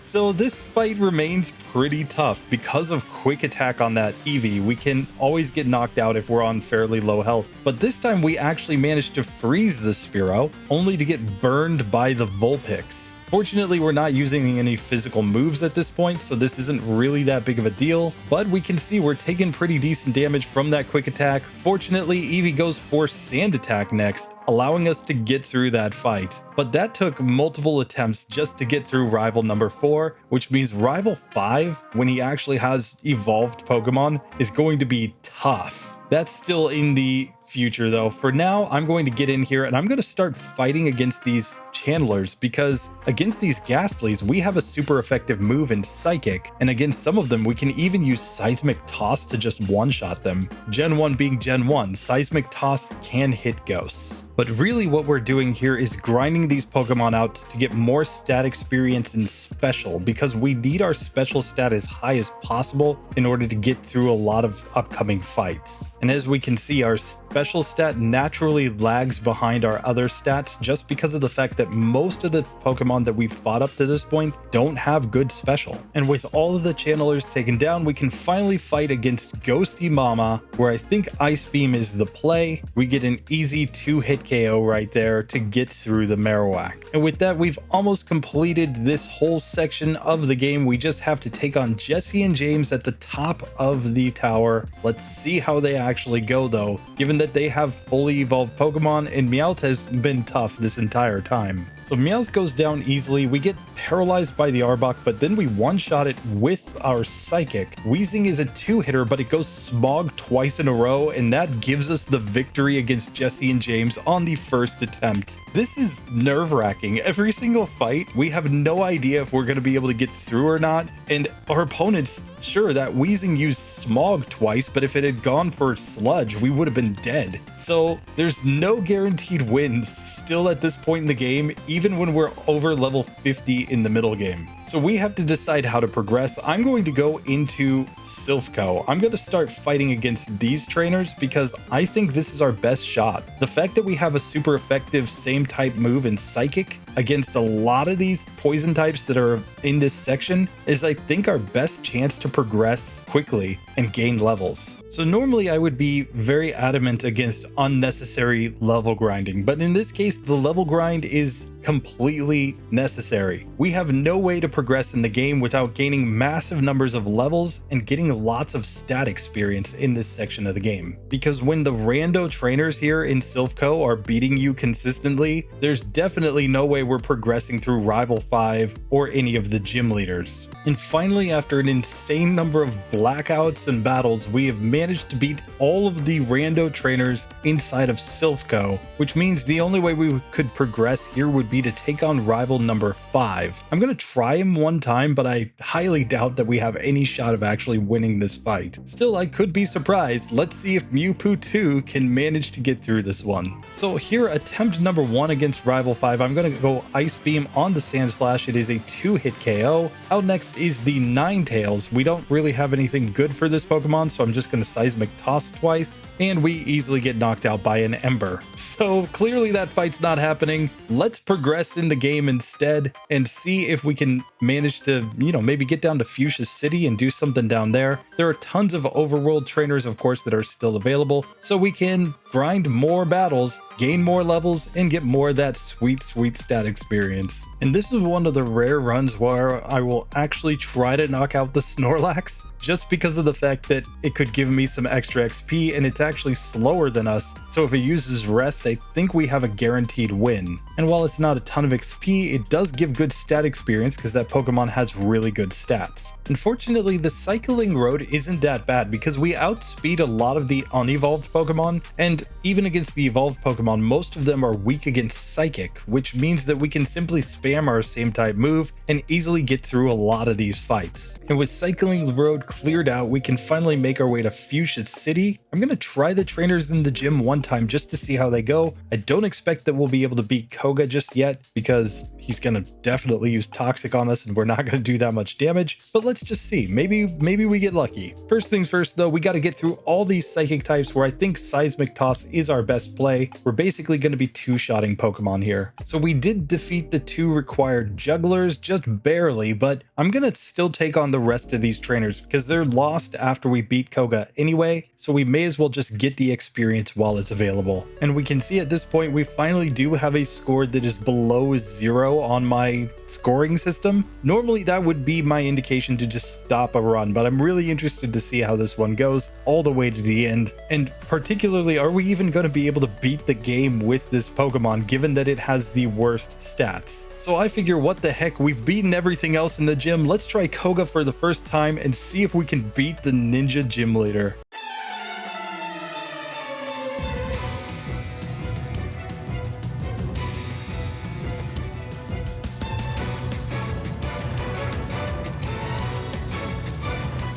So this fight remains pretty tough. Because of quick attack on that Eevee, we can always get knocked out if we're on fairly low health. But this time we actually managed to freeze the Spearow, only to get burned by the Vulpix. Fortunately, we're not using any physical moves at this point, so this isn't really that big of a deal, but we can see we're taking pretty decent damage from that quick attack. Fortunately, Eevee goes for Sand Attack next, allowing us to get through that fight. But that took multiple attempts just to get through rival number 4, which means rival 5, when he actually has evolved Pokemon, is going to be tough. That's still in the future though. For now, I'm going to get in here and I'm going to start fighting against these Chandlers, because against these Ghastlies, we have a super effective move in Psychic, and against some of them, we can even use Seismic Toss to just one-shot them. Gen 1 being Gen 1, Seismic Toss can hit ghosts. But really what we're doing here is grinding these Pokemon out to get more stat experience in special, because we need our special stat as high as possible in order to get through a lot of upcoming fights. And as we can see, our special stat naturally lags behind our other stats just because of the fact that most of the Pokemon that we've fought up to this point don't have good special. And with all of the channelers taken down, we can finally fight against Ghosty Mama, where I think Ice Beam is the play. We get an easy 2-hit KO right there to get through the Marowak. And with that, we've almost completed this whole section of the game. We just have to take on Jesse and James at the top of the tower. Let's see how they actually go though, given that they have fully evolved Pokemon and Meowth has been tough this entire time. So Meowth goes down easily. We get paralyzed by the Arbok, but then we one-shot it with our Psychic. Weezing is a 2-hitter, but it goes Smog twice in a row, and that gives us the victory against Jesse and James on the first attempt. This is nerve-wracking. Every single fight, we have no idea if we're going to be able to get through or not, and our opponents, sure, that Weezing used Smog twice, but if it had gone for Sludge, we would have been dead. So there's no guaranteed wins still at this point in the game, even when we're over level 50 in the middle game. So we have to decide how to progress. I'm going to go into Silphco. I'm going to start fighting against these trainers because I think this is our best shot. The fact that we have a super effective same type move in Psychic against a lot of these poison types that are in this section is, I think, our best chance to progress quickly and gain levels. So normally I would be very adamant against unnecessary level grinding, but in this case, the level grind is completely necessary. We have no way to progress in the game without gaining massive numbers of levels and getting lots of stat experience in this section of the game. Because when the rando trainers here in Silphco are beating you consistently, there's definitely no way we're progressing through Rival 5 or any of the gym leaders. And finally, after an insane number of blackouts and battles, we have managed to beat all of the rando trainers inside of Silphco, which means the only way we could progress here would be to take on rival number 5. I'm going to try him one time, but I highly doubt that we have any shot of actually winning this fight. Still, I could be surprised. Let's see if Mewtwo 2 can manage to get through this one. So here, attempt number 1 against rival 5. I'm going to go Ice Beam on the Sandslash. It is a 2-hit KO. Out next is the Ninetales. We don't really have anything good for this Pokemon, so I'm just going to Seismic Toss twice, and we easily get knocked out by an Ember. So clearly that fight's not happening. Let's progress in the game instead and see if we can manage to, maybe get down to Fuchsia City and do something down there. There are tons of overworld trainers, of course, that are still available, so we can grind more battles, gain more levels, and get more of that sweet stat experience. And this is one of the rare runs where I will actually try to knock out the Snorlax, just because of the fact that it could give me some extra XP and it's actually slower than us. So if it uses rest, I think we have a guaranteed win. And while it's not a ton of XP, it does give good stat experience because that Pokemon has really good stats. Unfortunately, the Cycling Road isn't that bad because we outspeed a lot of the unevolved Pokemon, and even against the evolved Pokemon, most of them are weak against Psychic, which means that we can simply spam our same type move and easily get through a lot of these fights. And with Cycling Road cleared out, we can finally make our way to Fuchsia City. I'm going to try the trainers in the gym one time just to see how they go. I don't expect that we'll be able to beat Koga just yet because he's going to definitely use Toxic on us and we're not going to do that much damage, but let's just see. Maybe we get lucky. First things first though, we got to get through all these Psychic types where I think Seismic Toss is our best play. We're basically going to be two-shotting Pokemon here. So we did defeat the 2 required jugglers, just barely, but I'm going to still take on the rest of these trainers because they're lost after we beat Koga anyway, so we may as well just get the experience while it's available. And we can see at this point we finally do have a score that is below 0 on my scoring system. Normally that would be my indication to just stop a run, but I'm really interested to see how this one goes all the way to the end. And particularly, are we even going to be able to beat the game with this Pokemon given that it has the worst stats? So I figure, what the heck, we've beaten everything else in the gym. Let's try Koga for the first time and see if we can beat the Ninja Gym Leader.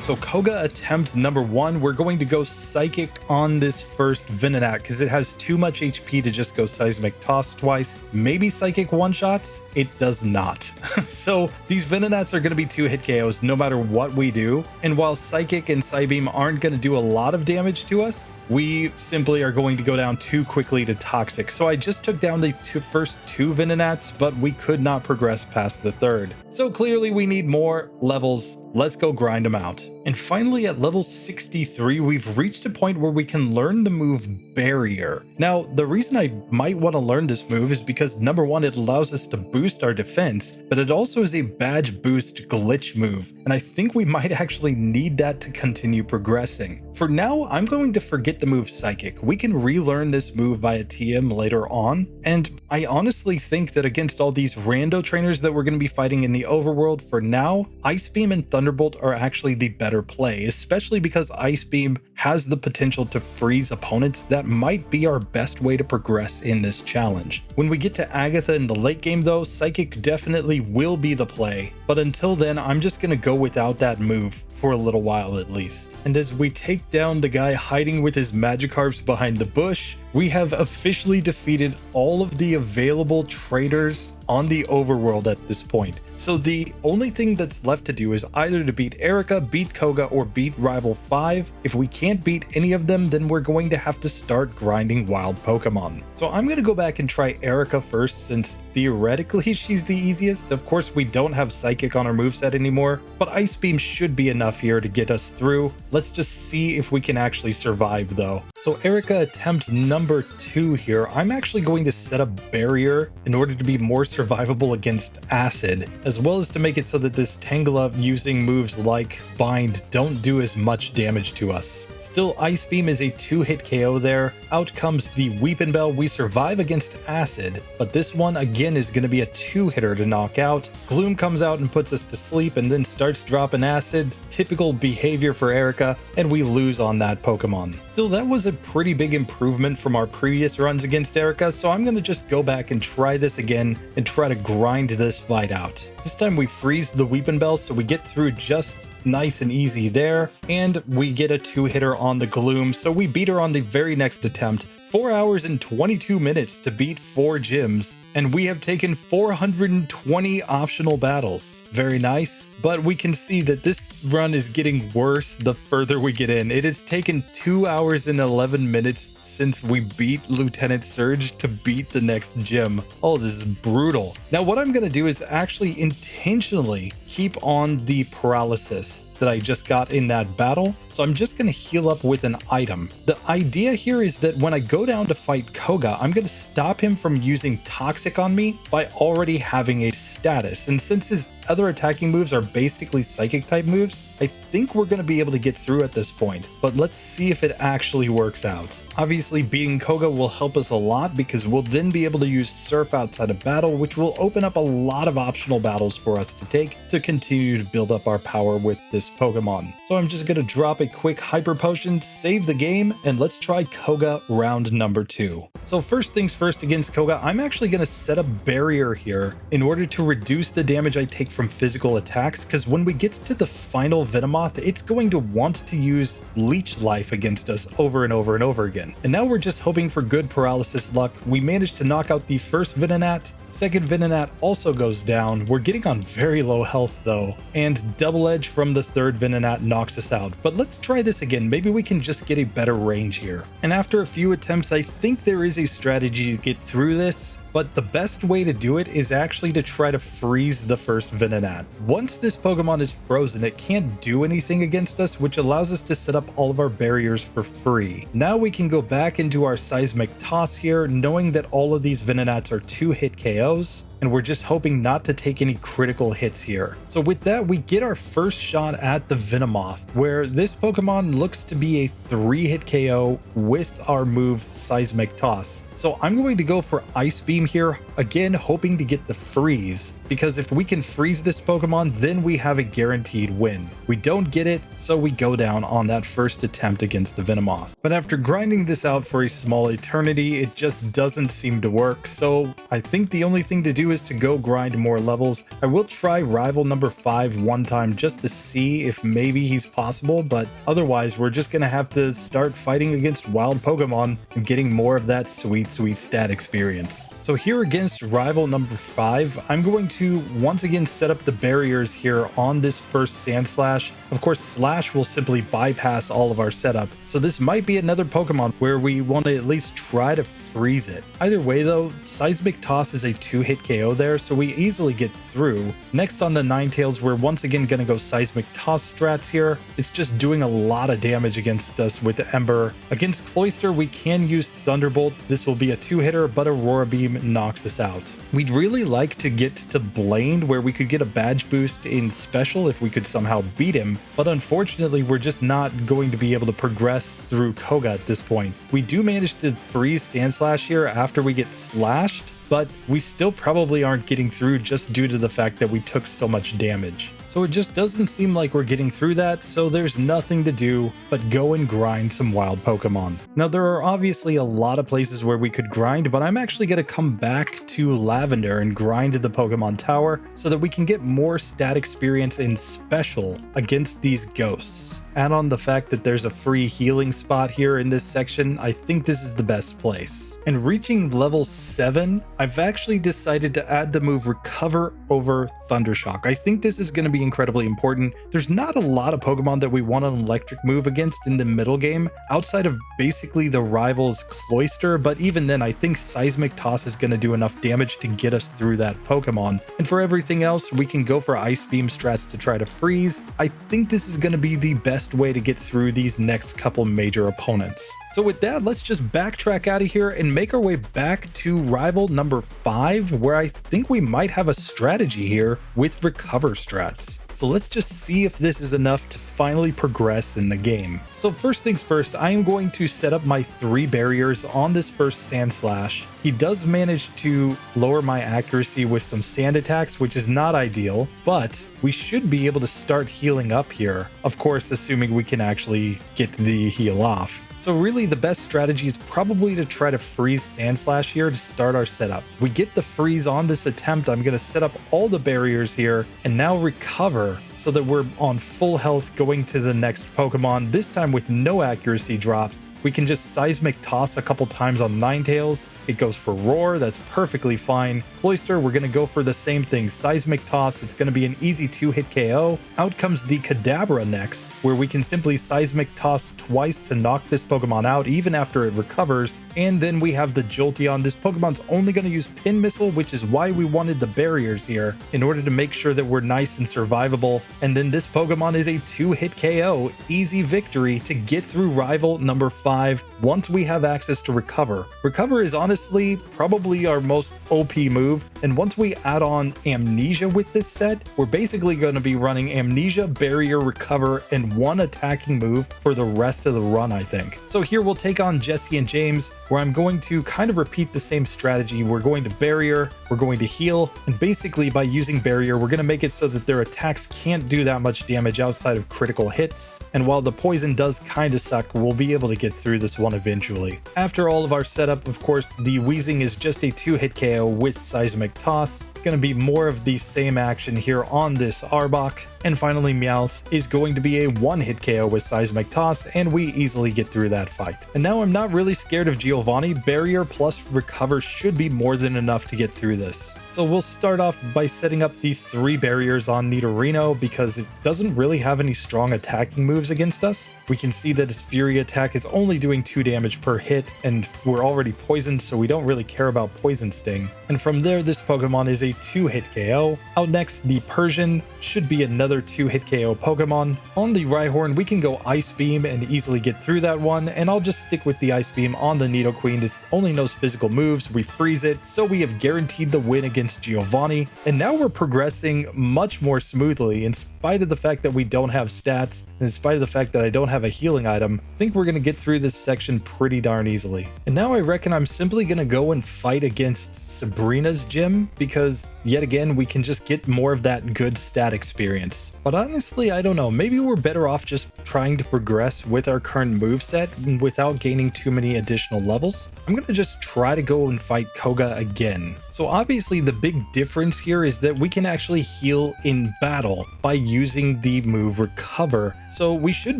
So Koga attempt number 1, we're going to go Psychic on this first Venonat because it has too much HP to just go Seismic Toss twice. Maybe Psychic one-shots? It does not. So these Venonats are going to be 2-hit KOs no matter what we do. And while Psychic and Psybeam aren't going to do a lot of damage to us, we simply are going to go down too quickly to Toxic. So I just took down the first 2 Venonats, but we could not progress past the 3rd. So clearly we need more levels. Let's go grind them out. And finally at level 63, we've reached a point where we can learn the move Barrier. Now, the reason I might want to learn this move is because number 1, it allows us to boost our defense, but it also is a badge boost glitch move. And I think we might actually need that to continue progressing. For now, I'm going to forget the move Psychic. We can relearn this move via TM later on. And I honestly think that against all these rando trainers that we're going to be fighting in the overworld for now, Ice Beam and Thunderbolt are actually the better play, especially because Ice Beam has the potential to freeze opponents. That might be our best way to progress in this challenge. When we get to Agatha in the late game though, Psychic definitely will be the play, but until then I'm just going to go without that move for a little while at least. And as we take down the guy hiding with his Magikarps behind the bush, we have officially defeated all of the available traders on the overworld at this point. So the only thing that's left to do is either to beat Erica, beat Koga, or beat Rival 5. If we can't beat any of them, then we're going to have to start grinding wild Pokemon. So I'm going to go back and try Erica first, since theoretically she's the easiest. Of course, we don't have Psychic on our moveset anymore, but Ice Beam should be enough here to get us through. Let's just see if we can actually survive though. So Erica attempt number 2 here. I'm actually going to set a barrier in order to be more survivable against Acid, as well as to make it so that this Tangela using moves like Bind don't do as much damage to us. Still, Ice Beam is a 2-hit KO there. Out comes the Weepin' Bell. We survive against Acid, but this one again is going to be a 2-hitter to knock out. Gloom comes out and puts us to sleep and then starts dropping Acid. Typical behavior for Erica, and we lose on that Pokemon. Still, that was a pretty big improvement from our previous runs against Erica, so I'm going to just go back and try this again and try to grind this fight out. This time we freeze the Weepin' Bell, so we get through just nice and easy there, and we get a 2-hitter on the Gloom, so we beat her on the very next attempt. 4 hours and 22 minutes to beat 4 gyms, and we have taken 420 optional battles. Very nice, but we can see that this run is getting worse the further we get in. It has taken 2 hours and 11 minutes since we beat Lieutenant Surge to beat the next gym. Oh, this is brutal. Now what I'm going to do is actually intentionally keep on the paralysis that I just got in that battle. So I'm just going to heal up with an item. The idea here is that when I go down to fight Koga, I'm going to stop him from using Toxic on me by already having a status. And since his other attacking moves are basically Psychic type moves, I think we're going to be able to get through at this point. But let's see if it actually works out. Obviously, beating Koga will help us a lot because we'll then be able to use Surf outside of battle, which will open up a lot of optional battles for us to take to continue to build up our power with this Pokemon. So I'm just going to drop a quick Hyper Potion, save the game, and let's try Koga round number 2. So first things first against Koga, I'm actually going to set a barrier here in order to reduce the damage I take from physical attacks, because when we get to the final Venomoth, it's going to want to use Leech Life against us over and over and over again. And now we're just hoping for good paralysis luck. We managed to knock out the first Venonat. Second Venonat also goes down. We're getting on very low health though, and Double Edge from the third Venonat knocks us out. But let's try this again. Maybe we can just get a better range here. And after a few attempts, I think there is a strategy to get through this. But the best way to do it is actually to try to freeze the first Venonat. Once this Pokemon is frozen, it can't do anything against us, which allows us to set up all of our barriers for free. Now we can go back into our Seismic Toss here, knowing that all of these Venonats are 2-hit KOs. And we're just hoping not to take any critical hits here. So with that, we get our first shot at the Venomoth, where this Pokemon looks to be a 3-hit KO with our move Seismic Toss. So I'm going to go for Ice Beam here, again hoping to get the freeze, because if we can freeze this Pokemon, then we have a guaranteed win. We don't get it, so we go down on that first attempt against the Venomoth. But after grinding this out for a small eternity, it just doesn't seem to work, so I think the only thing to do is to go grind more levels. I will try rival number 5 one time just to see if maybe he's possible, but otherwise we're just gonna have to start fighting against wild Pokemon and getting more of that sweet stat experience. So here against rival number 5, I'm going to once again set up the barriers here on this first Sand Slash. Of course, Slash will simply bypass all of our setup, so this might be another Pokemon where we want to at least try to freeze it. Either way though, Seismic Toss is a 2-hit KO there, so we easily get through. Next on the Ninetales, we're once again going to go Seismic Toss strats here. It's just doing a lot of damage against us with the Ember. Against Cloyster, we can use Thunderbolt. This will be a 2-hitter, but Aurora Beam knocks us out. We'd really like to get to Blaine, where we could get a badge boost in Special if we could somehow beat him, but unfortunately we're just not going to be able to progress through Koga at this point. We do manage to freeze Sandslash here after we get slashed, but we still probably aren't getting through just due to the fact that we took so much damage. So it just doesn't seem like we're getting through that, so there's nothing to do but go and grind some wild Pokemon. Now there are obviously a lot of places where we could grind, but I'm actually going to come back to Lavender and grind the Pokemon Tower so that we can get more stat experience in Special against these ghosts. Add on the fact that there's a free healing spot here in this section, I think this is the best place. And reaching level 7, I've actually decided to add the move Recover over Thundershock. I think this is going to be incredibly important. There's not a lot of Pokemon that we want an electric move against in the middle game, outside of basically the rivals Cloyster, but even then I think Seismic Toss is going to do enough damage to get us through that Pokemon. And for everything else, we can go for Ice Beam strats to try to freeze. I think this is going to be the best way to get through these next couple major opponents. So with that, let's just backtrack out of here and make our way back to rival number 5, where I think we might have a strategy here with recover strats. So let's just see if this is enough to finally progress in the game. So first things first, I am going to set up my 3 barriers on this first Sand Slash. He does manage to lower my accuracy with some sand attacks, which is not ideal, but we should be able to start healing up here. Of course, assuming we can actually get the heal off. So really the best strategy is probably to try to freeze Sand Slash here to start our setup. We get the freeze on this attempt. I'm going to set up all the barriers here and now recover so that we're on full health going to the next Pokemon, this time with no accuracy drops. We can just Seismic Toss a couple times on Ninetales. It goes for Roar, that's perfectly fine. Cloyster, we're going to go for the same thing, Seismic Toss. It's going to be an easy 2-hit KO. Out comes the Kadabra next, where we can simply Seismic Toss twice to knock this Pokemon out even after it recovers. And then we have the Jolteon. This Pokemon's only going to use Pin Missile, which is why we wanted the barriers here, in order to make sure that we're nice and survivable. And then this Pokemon is a 2-hit KO, easy victory to get through rival number 5 once we have access to Recover. Recover is honestly probably our most OP move, and once we add on Amnesia with this set, we're basically going to be running Amnesia, Barrier, Recover, and 1 attacking move for the rest of the run, I think. So here we'll take on Jesse and James, where I'm going to kind of repeat the same strategy. We're going to Barrier, we're going to heal, and basically by using Barrier, we're going to make it so that their attacks can't do that much damage outside of critical hits. And while the poison does kind of suck, we'll be able to get through this one eventually. After all of our setup, of course, the Weezing is just a 2-hit KO with Seismic Toss. It's going to be more of the same action here on this Arbok. And finally, Meowth is going to be a 1-hit KO with Seismic Toss, and we easily get through that fight. And now I'm not really scared of Giovanni. Barrier plus Recover should be more than enough to get through this. So we'll start off by setting up the 3 barriers on Nidorino because it doesn't really have any strong attacking moves against us. We can see that his Fury attack is only doing 2 damage per hit, and we're already poisoned, so we don't really care about Poison Sting. And from there, this Pokemon is a 2-hit KO. Out next, the Persian should be another 2-hit KO Pokemon. On the Rhyhorn, we can go Ice Beam and easily get through that one, and I'll just stick with the Ice Beam on the Nidoqueen. It only knows physical moves, we freeze it, so we have guaranteed the win against Giovanni, and now we're progressing much more smoothly in spite of the fact that we don't have stats, and in spite of the fact that I don't have a healing item. I think we're going to get through this section pretty darn easily. And now I reckon I'm simply going to go and fight against Sabrina's gym, because yet again, we can just get more of that good stat experience. But honestly, I don't know, maybe we're better off just trying to progress with our current moveset without gaining too many additional levels. I'm gonna just try to go and fight Koga again. So obviously the big difference here is that we can actually heal in battle by using the move Recover. So we should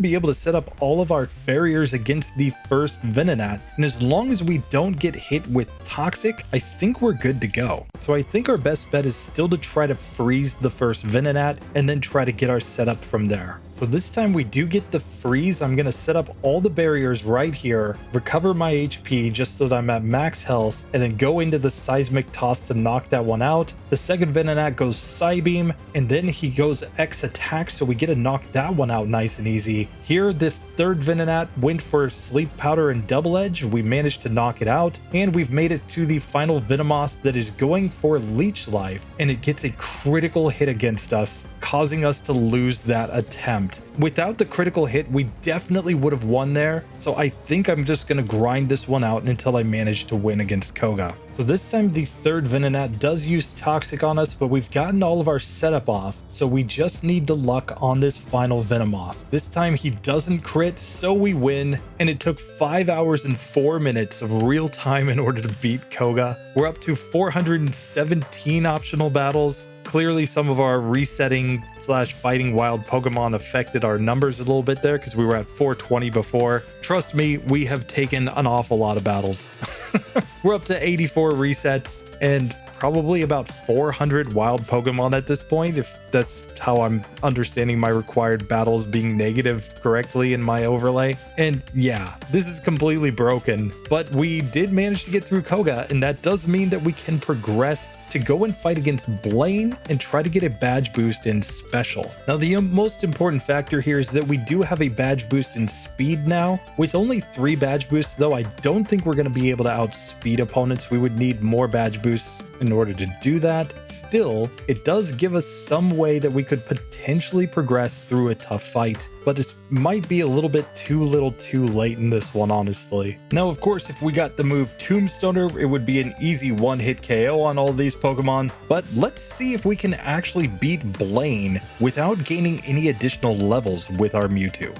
be able to set up all of our barriers against the first Venonat, and as long as we don't get hit with Toxic, I think we're good to go. So I think our best bet is still to try to freeze the first Venonat and then try to get our setup from there. So this time we do get the freeze. I'm going to set up all the barriers right here, recover my HP just so that I'm at max health, and then go into the Seismic toss to knock that one out. The second Venonat goes Psybeam, and then he goes X attack, so we get to knock that one out nice and easy. Here, the third Venonat went for Sleep Powder and Double Edge. We managed to knock it out, and we've made it to the final Venomoth that is going for Leech Life, and it gets a critical hit against us, causing us to lose that attempt. Without the critical hit, we definitely would have won there, so I think I'm just going to grind this one out until I manage to win against Koga. So this time the third Venonat does use Toxic on us, but we've gotten all of our setup off, so we just need the luck on this final Venomoth. This time he doesn't crit, so we win, and it took 5 hours and 4 minutes of real time in order to beat Koga. We're up to 417 optional battles. Clearly some of our resetting / fighting wild Pokemon affected our numbers a little bit there because we were at 420 before. Trust me, we have taken an awful lot of battles. We're up to 84 resets and probably about 400 wild Pokemon at this point, if that's how I'm understanding my required battles being negative correctly in my overlay. And yeah, this is completely broken, but we did manage to get through Koga, and that does mean that we can progress to go and fight against Blaine and try to get a badge boost in Special. Now, the most important factor here is that we do have a badge boost in Speed now. With only 3 badge boosts, though, I don't think we're going to be able to outspeed opponents. We would need more badge boosts in order to do that. Still, it does give us some way that we could potentially progress through a tough fight, but it might be a little bit too little too late in this one, honestly. Now, of course, if we got the move Tombstoner, it would be an easy one-hit KO on all these Pokemon, but let's see if we can actually beat Blaine without gaining any additional levels with our Mewtwo.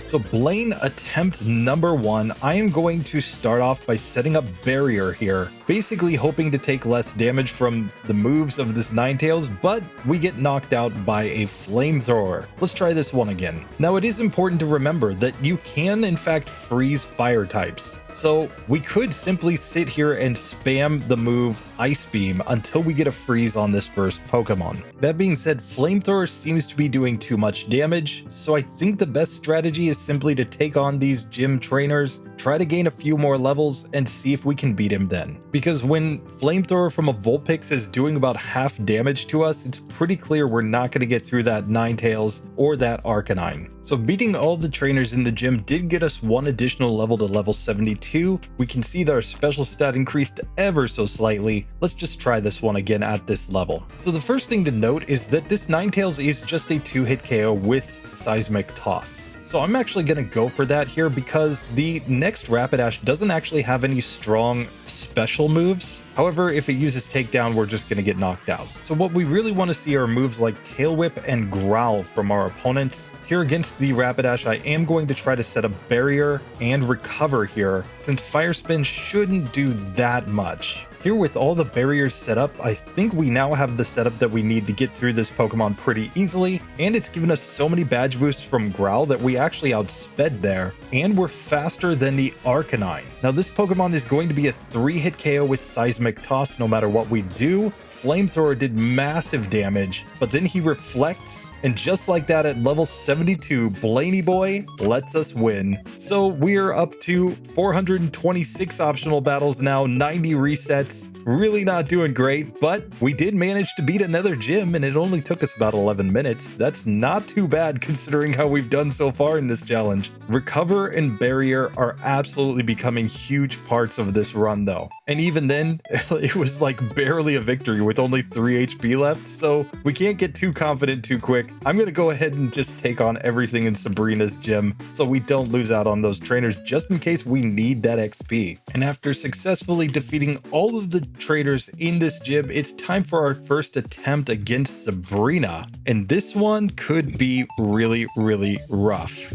So Blaine attempt number 1, I am going to start off by setting up Barrier here, basically hoping to take less damage from the moves of this Ninetales, but we get knocked out by a Flamethrower. Let's try this one again. Now, it is important to remember that you can in fact freeze fire types. So we could simply sit here and spam the move Ice Beam until we get a freeze on this first Pokemon. That being said, Flamethrower seems to be doing too much damage, so I think the best strategy is simply to take on these gym trainers, try to gain a few more levels, and see if we can beat him then. Because when Flamethrower from a Vulpix is doing about half damage to us, it's pretty clear we're not going to get through that Ninetales or that Arcanine. So beating all the trainers in the gym did get us 1 additional level to level 72. We can see that our special stat increased ever so slightly. Let's just try this one again at this level. So the first thing to note is that this Ninetales is just a 2-hit KO with Seismic Toss. So I'm actually going to go for that here because the next Rapidash doesn't actually have any strong special moves. However, if it uses Takedown, we're just going to get knocked out. So what we really want to see are moves like Tail Whip and Growl from our opponents. Here against the Rapidash, I am going to try to set a Barrier and Recover here, since Fire Spin shouldn't do that much. Here with all the barriers set up, I think we now have the setup that we need to get through this Pokemon pretty easily, and it's given us so many badge boosts from Growl that we actually outsped there, and we're faster than the Arcanine. Now this Pokemon is going to be a 3-hit KO with Seismic Toss no matter what we do. Flamethrower did massive damage, but then he reflects And just like that, at level 72, Blaney Boy lets us win. So we're up to 426 optional battles now, 90 resets. Really not doing great, but we did manage to beat another gym, and it only took us about 11 minutes. That's not too bad considering how we've done so far in this challenge. Recover and Barrier are absolutely becoming huge parts of this run though. And even then, it was like barely a victory with only 3 HP left, so we can't get too confident too quick. I'm going to go ahead and just take on everything in Sabrina's gym so we don't lose out on those trainers just in case we need that XP. And after successfully defeating all of the traders in this gym, it's time for our first attempt against Sabrina. And this one could be really, really rough.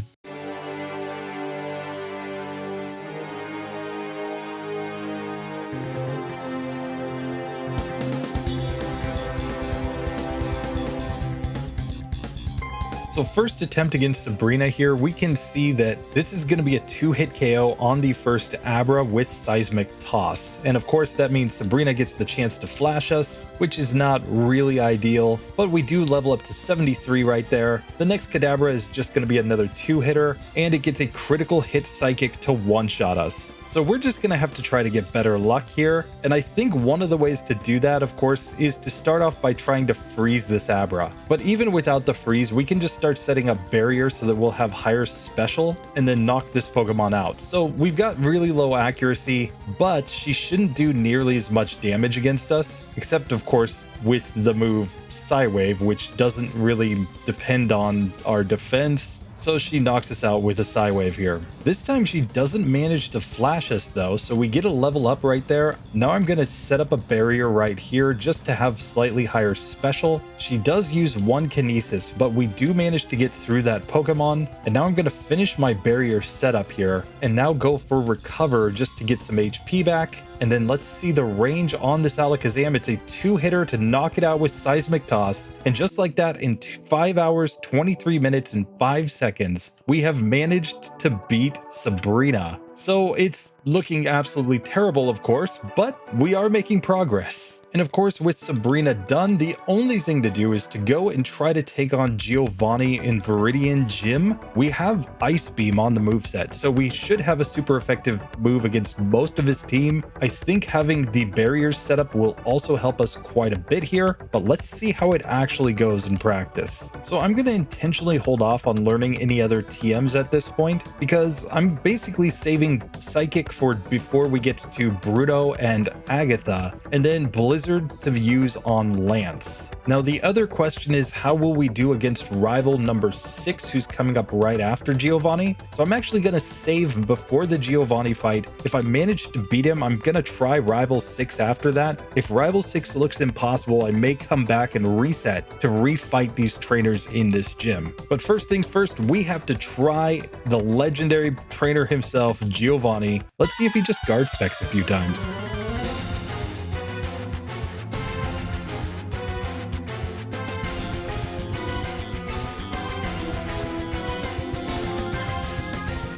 So first attempt against Sabrina here, we can see that this is going to be a 2-hit KO on the first Abra with Seismic Toss. And of course that means Sabrina gets the chance to flash us, which is not really ideal, but we do level up to 73 right there. The next Kadabra is just going to be another 2-hitter, and it gets a critical hit Psychic to one-shot us. So we're just going to have to try to get better luck here. And I think one of the ways to do that, of course, is to start off by trying to freeze this Abra. But even without the freeze, we can just start setting up barriers so that we'll have higher special and then knock this Pokemon out. So we've got really low accuracy, but she shouldn't do nearly as much damage against us, except of course with the move Psywave, which doesn't really depend on our defense. So she knocks us out with a Psywave here. This time she doesn't manage to flash us though, so we get a level up right there. Now I'm going to set up a barrier right here just to have slightly higher special. She does use 1 Kinesis, but we do manage to get through that Pokemon. And now I'm going to finish my barrier setup here and now go for Recover just to get some HP back. And then let's see the range on this Alakazam. It's a 2-hitter to knock it out with Seismic Toss. And just like that, in 5 hours, 23 minutes, and 5 seconds, we have managed to beat Sabrina. So it's looking absolutely terrible, of course, but we are making progress. And of course, with Sabrina done, the only thing to do is to go and try to take on Giovanni in Viridian Gym. We have Ice Beam on the moveset, so we should have a super effective move against most of his team. I think having the barriers set up will also help us quite a bit here, but let's see how it actually goes in practice. So I'm going to intentionally hold off on learning any other TMs at this point, because I'm basically saving Psychic for before we get to Bruto and Agatha, and then Blizzard to use on Lance. Now the other question is, how will we do against rival number 6 who's coming up right after Giovanni? So I'm actually going to save before the Giovanni fight. If I manage to beat him, I'm going to try rival 6 after that. If rival 6 looks impossible, I may come back and reset to refight these trainers in this gym. But first things first, we have to try the legendary trainer himself, Giovanni. Let's see if he just guard specs a few times.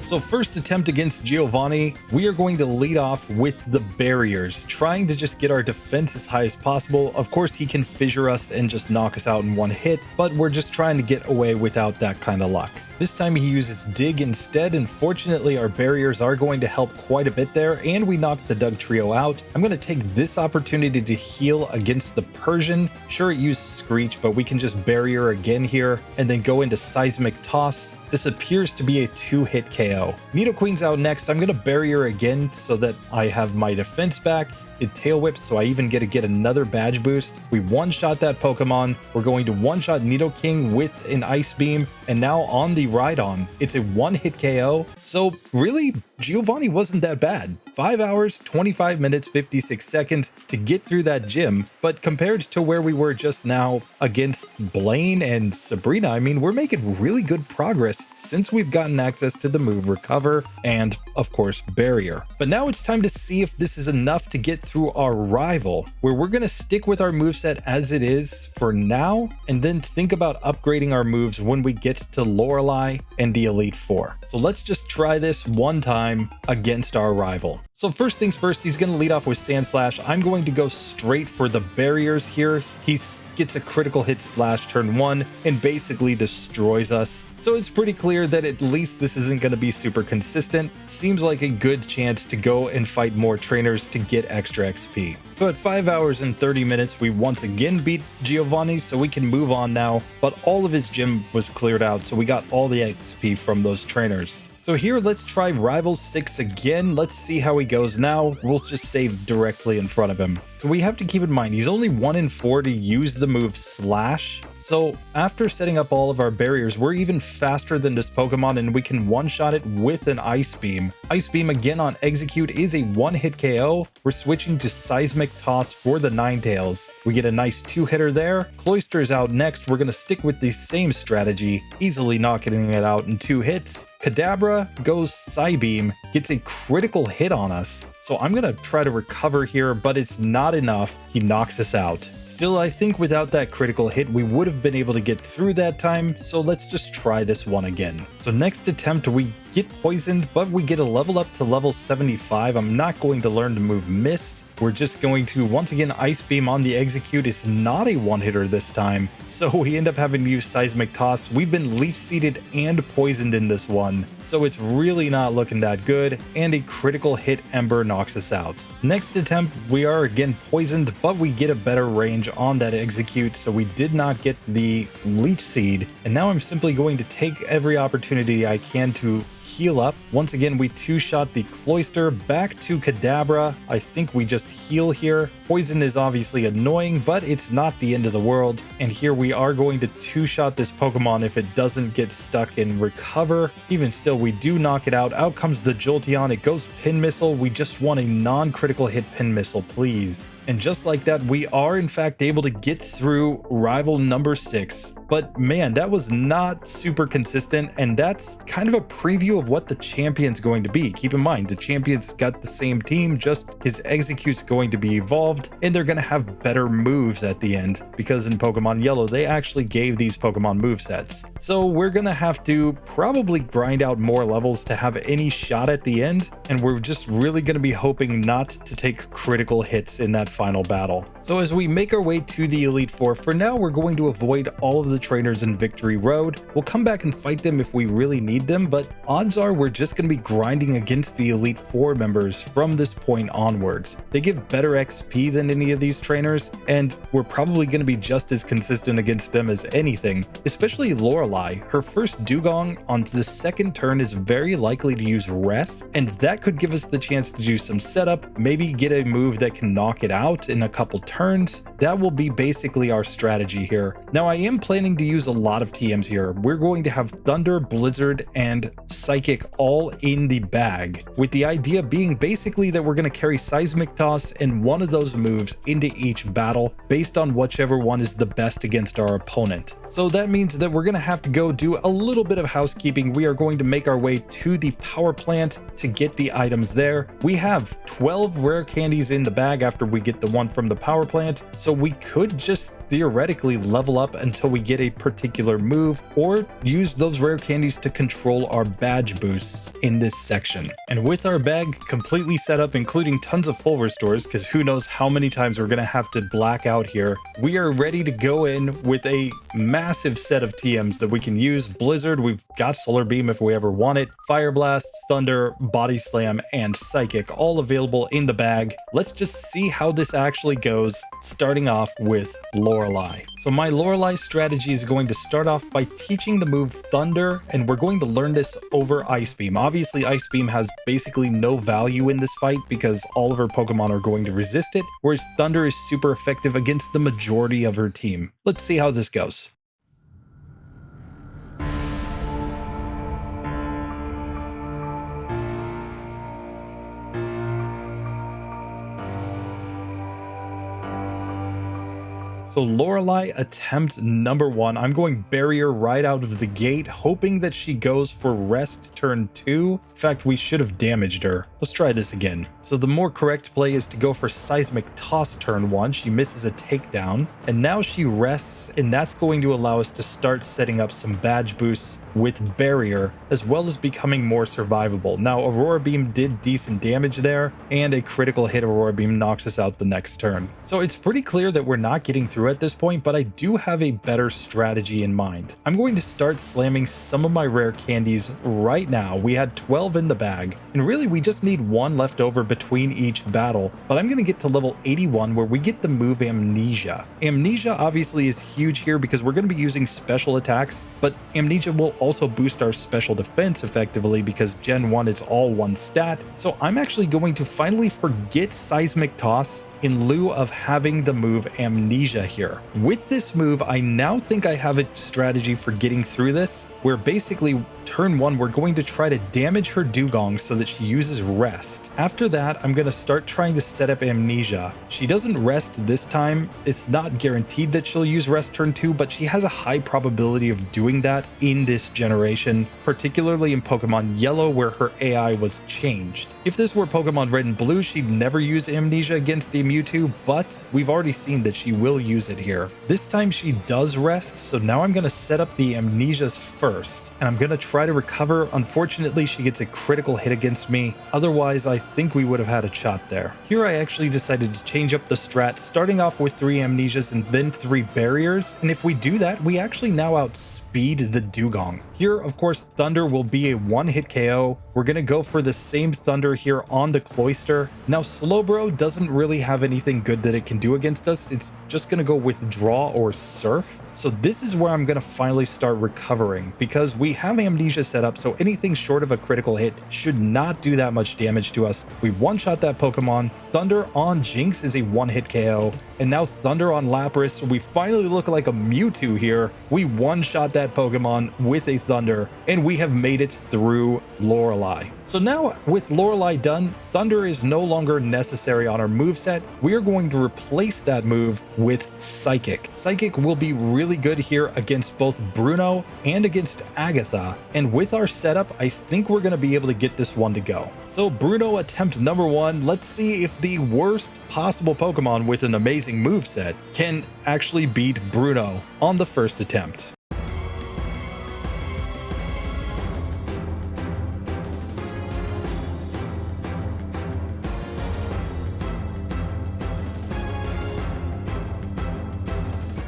So first attempt against Giovanni, we are going to lead off with the barriers, trying to just get our defense as high as possible. Of course, he can fissure us and just knock us out in one hit, but we're just trying to get away without that kind of luck. This time he uses Dig instead, and fortunately our barriers are going to help quite a bit there, and we knocked the Doug trio out. I'm going to take this opportunity to heal against the Persian. Sure, it used Screech, but we can just barrier again here, and then go into Seismic Toss. This appears to be a 2-hit KO. Nidoqueen's out next. I'm going to barrier again so that I have my defense back. It tail whips, so I even get to get another badge boost. We one-shot that Pokemon. We're going to one-shot Nidoking with an Ice Beam, and now on the Rhydon, it's a 1-hit KO. So really, Giovanni wasn't that bad. 5 hours, 25 minutes, 56 seconds to get through that gym, but compared to where we were just now against Blaine and Sabrina, I mean, we're making really good progress since we've gotten access to the move Recover and, of course, Barrier. But now it's time to see if this is enough to get through our rival, where we're going to stick with our moveset as it is for now, and then think about upgrading our moves when we get to Lorelei and the Elite Four. So let's just try this one time. time against our rival. So first things first, he's going to lead off with Sand Slash. I'm going to go straight for the barriers here. He gets a critical hit slash turn 1 and basically destroys us. So it's pretty clear that at least this isn't going to be super consistent. Seems like a good chance to go and fight more trainers to get extra XP. So at 5 hours and 30 minutes, we once again beat Giovanni, so we can move on now. But all of his gym was cleared out, so we got all the XP from those trainers. So here, let's try Rival 6 again. Let's see how he goes now. We'll just save directly in front of him. So we have to keep in mind, he's only 1 in 4 to use the move Slash. So after setting up all of our barriers, we're even faster than this Pokemon, and we can one-shot it with an Ice Beam. Ice Beam again on Execute is a one-hit KO. We're switching to Seismic Toss for the Ninetales. We get a nice 2-hitter there. Cloyster is out next. We're going to stick with the same strategy, easily knocking it out in 2 hits. Kadabra goes Psybeam, gets a critical hit on us. So I'm going to try to recover here, but it's not enough. He knocks us out. Still, I think without that critical hit, we would have been able to get through that time, so let's just try this one again. So next attempt, we get poisoned, but we get a level up to level 75. I'm not going to learn to move Mist. We're just going to, once again, Ice Beam on the Execute. It's not a one-hitter this time, so we end up having to use Seismic Toss. We've been Leech Seeded and poisoned in this one, so it's really not looking that good, and a critical hit Ember knocks us out. Next attempt, we are again poisoned, but we get a better range on that Execute, so we did not get the Leech Seed, and now I'm simply going to take every opportunity I can to heal up. Once again, we 2-shot the Cloyster back to Kadabra. I think we just heal here. Poison is obviously annoying, but it's not the end of the world. And here we are going to 2-shot this Pokemon if it doesn't get stuck and recover. Even still, we do knock it out. Out comes the Jolteon. It goes Pin Missile. We just want a non-critical hit Pin Missile, please. And just like that, we are in fact able to get through rival number 6. But man, that was not super consistent, and that's kind of a preview of what the champion's going to be. Keep in mind, the champion's got the same team, just his Execute's going to be evolved, and they're going to have better moves at the end, because in Pokemon Yellow, they actually gave these Pokemon movesets. So we're going to have to probably grind out more levels to have any shot at the end, and we're just really going to be hoping not to take critical hits in that final battle. So as we make our way to the Elite Four, for now we're going to avoid all of the trainers in Victory Road. We'll come back and fight them if we really need them, but odds are we're just going to be grinding against the Elite Four members from this point onwards. They give better XP than any of these trainers, and we're probably going to be just as consistent against them as anything, especially Lorelei. Her first Dugong on the second turn is very likely to use Rest, and that could give us the chance to do some setup, maybe get a move that can knock it out in a couple turns. That will be basically our strategy here. Now, I am planning to use a lot of TMs here. We're going to have Thunder, Blizzard, and Psychic all in the bag, with the idea being basically that we're going to carry Seismic Toss and one of those moves into each battle based on whichever one is the best against our opponent. So that means that we're going to have to go do a little bit of housekeeping. We are going to make our way to the power plant to get the items there. We have 12 rare candies in the bag after we get the one from the power plant, so we could just theoretically level up until we get a particular move, or use those rare candies to control our badge boosts in this section. And with our bag completely set up, including tons of full restores, because who knows how many times we're going to have to black out here, we are ready to go in with a massive set of TMs that we can use. Blizzard, we've got Solar Beam if we ever want it, Fire Blast, Thunder, Body Slam, and Psychic, all available in the bag. Let's just see how this actually goes, starting off with Lorelei. So my Lorelei strategy is going to start off by teaching the move Thunder, and we're going to learn this over Ice Beam. Obviously, Ice Beam has basically no value in this fight because all of her Pokemon are going to resist it, whereas Thunder is super effective against the majority of her team. Let's see how this goes. So Lorelei attempt number 1. I'm going Barrier right out of the gate, hoping that she goes for Rest turn 2. In fact, we should have damaged her. Let's try this again. So the more correct play is to go for Seismic Toss turn 1. She misses a takedown, and now she rests, and that's going to allow us to start setting up some badge boosts with Barrier, as well as becoming more survivable. Now, Aurora Beam did decent damage there, and a critical hit Aurora Beam knocks us out the next turn. So it's pretty clear that we're not getting through at this point, but I do have a better strategy in mind. I'm going to start slamming some of my rare candies right now. We had 12 in the bag, and really we just need one left over between each battle, but I'm going to get to level 81 where we get the move Amnesia. Amnesia obviously is huge here because we're going to be using special attacks, but Amnesia will also boost our special defense effectively because Gen 1 is all one stat. So I'm actually going to finally forget Seismic Toss in lieu of having the move Amnesia here. With this move, I now think I have a strategy for getting through this, where basically turn 1 we're going to try to damage her dugong so that she uses rest. After that, I'm going to start trying to set up Amnesia. She doesn't rest this time. It's not guaranteed that she'll use rest turn 2, but she has a high probability of doing that in this generation, particularly in Pokemon Yellow where her AI was changed. If this were Pokemon Red and Blue, she'd never use Amnesia against a Mewtwo, but we've already seen that she will use it here. This time she does rest, so now I'm going to set up the Amnesias first, and I'm going to try to recover. Unfortunately, she gets a critical hit against me. Otherwise, I think we would have had a shot there. Here I actually decided to change up the strat, starting off with 3 Amnesias and then 3 barriers, and if we do that, we actually now outspeed the dugong. Here, of course, Thunder will be a one-hit KO. We're going to go for the same Thunder here on the Cloyster. Now, Slowbro doesn't really have anything good that it can do against us. It's just going to go Withdraw or Surf. So this is where I'm going to finally start recovering because we have Amnesia set up, so anything short of a critical hit should not do that much damage to us. We one-shot that Pokemon. Thunder on Jinx is a one-hit KO, and now Thunder on Lapras. We finally look like a Mewtwo here. We one-shot that Pokemon with a Thunder, and we have made it through Lorelei. So now with Lorelei done, Thunder is no longer necessary on our moveset. We are going to replace that move with Psychic. Psychic will be really good here against both Bruno and against Agatha, and with our setup, I think we're going to be able to get this one to go. So Bruno attempt number 1. Let's see if the worst possible Pokemon with an amazing moveset can actually beat Bruno on the first attempt.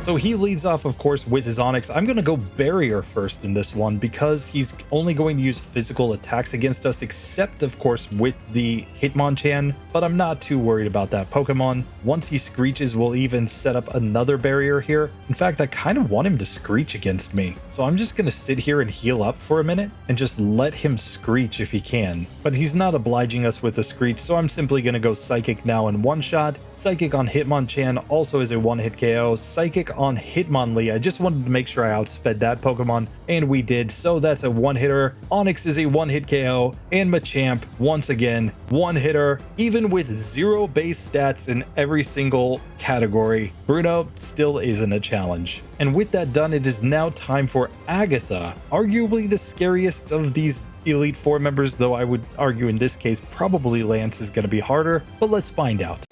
So he leads off, of course, with his Onix. I'm going to go Barrier first in this one because he's only going to use physical attacks against us, except, of course, with the Hitmonchan, but I'm not too worried about that Pokemon. Once he Screeches, we'll even set up another Barrier here. In fact, I kind of want him to Screech against me, so I'm just going to sit here and heal up for a minute and just let him Screech if he can. But he's not obliging us with a Screech, so I'm simply going to go Psychic now in one shot. Psychic on Hitmonchan also is a one-hit KO. Psychic on Hitmonlee. I just wanted to make sure I outsped that Pokemon, and we did, so that's a one-hitter. Onix is a one-hit KO, and Machamp, once again, one-hitter, even with 0 base stats in every single category. Bruno still isn't a challenge. And with that done, it is now time for Agatha, arguably the scariest of these Elite Four members, though I would argue in this case probably Lance is going to be harder, but let's find out.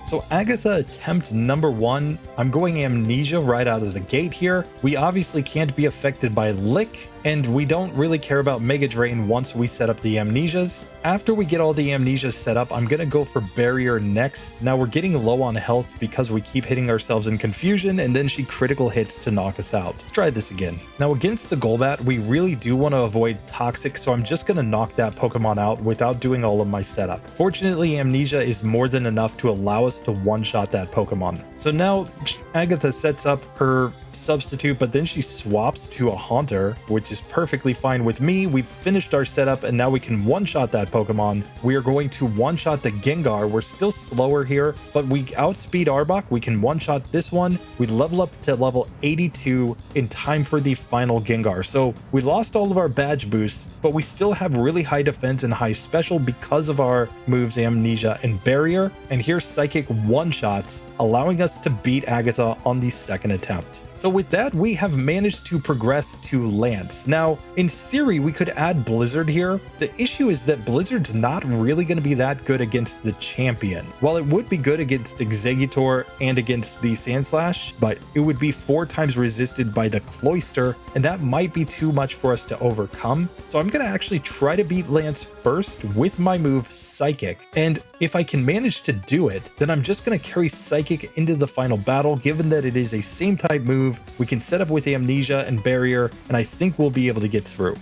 So Agatha attempt number 1, I'm going Amnesia right out of the gate here. We obviously can't be affected by Lick, and we don't really care about Mega Drain once we set up the Amnesias. After we get all the Amnesias set up, I'm going to go for Barrier next. Now we're getting low on health because we keep hitting ourselves in confusion, and then she critical hits to knock us out. Let's try this again. Now against the Golbat, we really do want to avoid Toxic, so I'm just going to knock that Pokemon out without doing all of my setup. Fortunately, Amnesia is more than enough to allow us to one-shot that Pokemon. So now Agatha sets up her substitute, but then she swaps to a Haunter, which is perfectly fine with me. We've finished our setup, and now we can one-shot that Pokemon. We are going to one-shot the Gengar. We're still slower here, but we outspeed Arbok. We can one-shot this one. We level up to level 82 in time for the final Gengar. So we lost all of our badge boosts, but we still have really high defense and high special because of our moves Amnesia and Barrier. And here's Psychic one-shots, allowing us to beat Agatha on the second attempt. So with that, we have managed to progress to Lance. Now, in theory, we could add Blizzard here. The issue is that Blizzard's not really going to be that good against the champion. While it would be good against Exeggutor and against the Sandslash, but it would be 4 times resisted by the Cloyster, and that might be too much for us to overcome. So I'm going to actually try to beat Lance first with my move Psychic. And if I can manage to do it, then I'm just going to carry Psychic into the final battle, given that it is a same type move. We can set up with Amnesia and Barrier, and I think we'll be able to get through.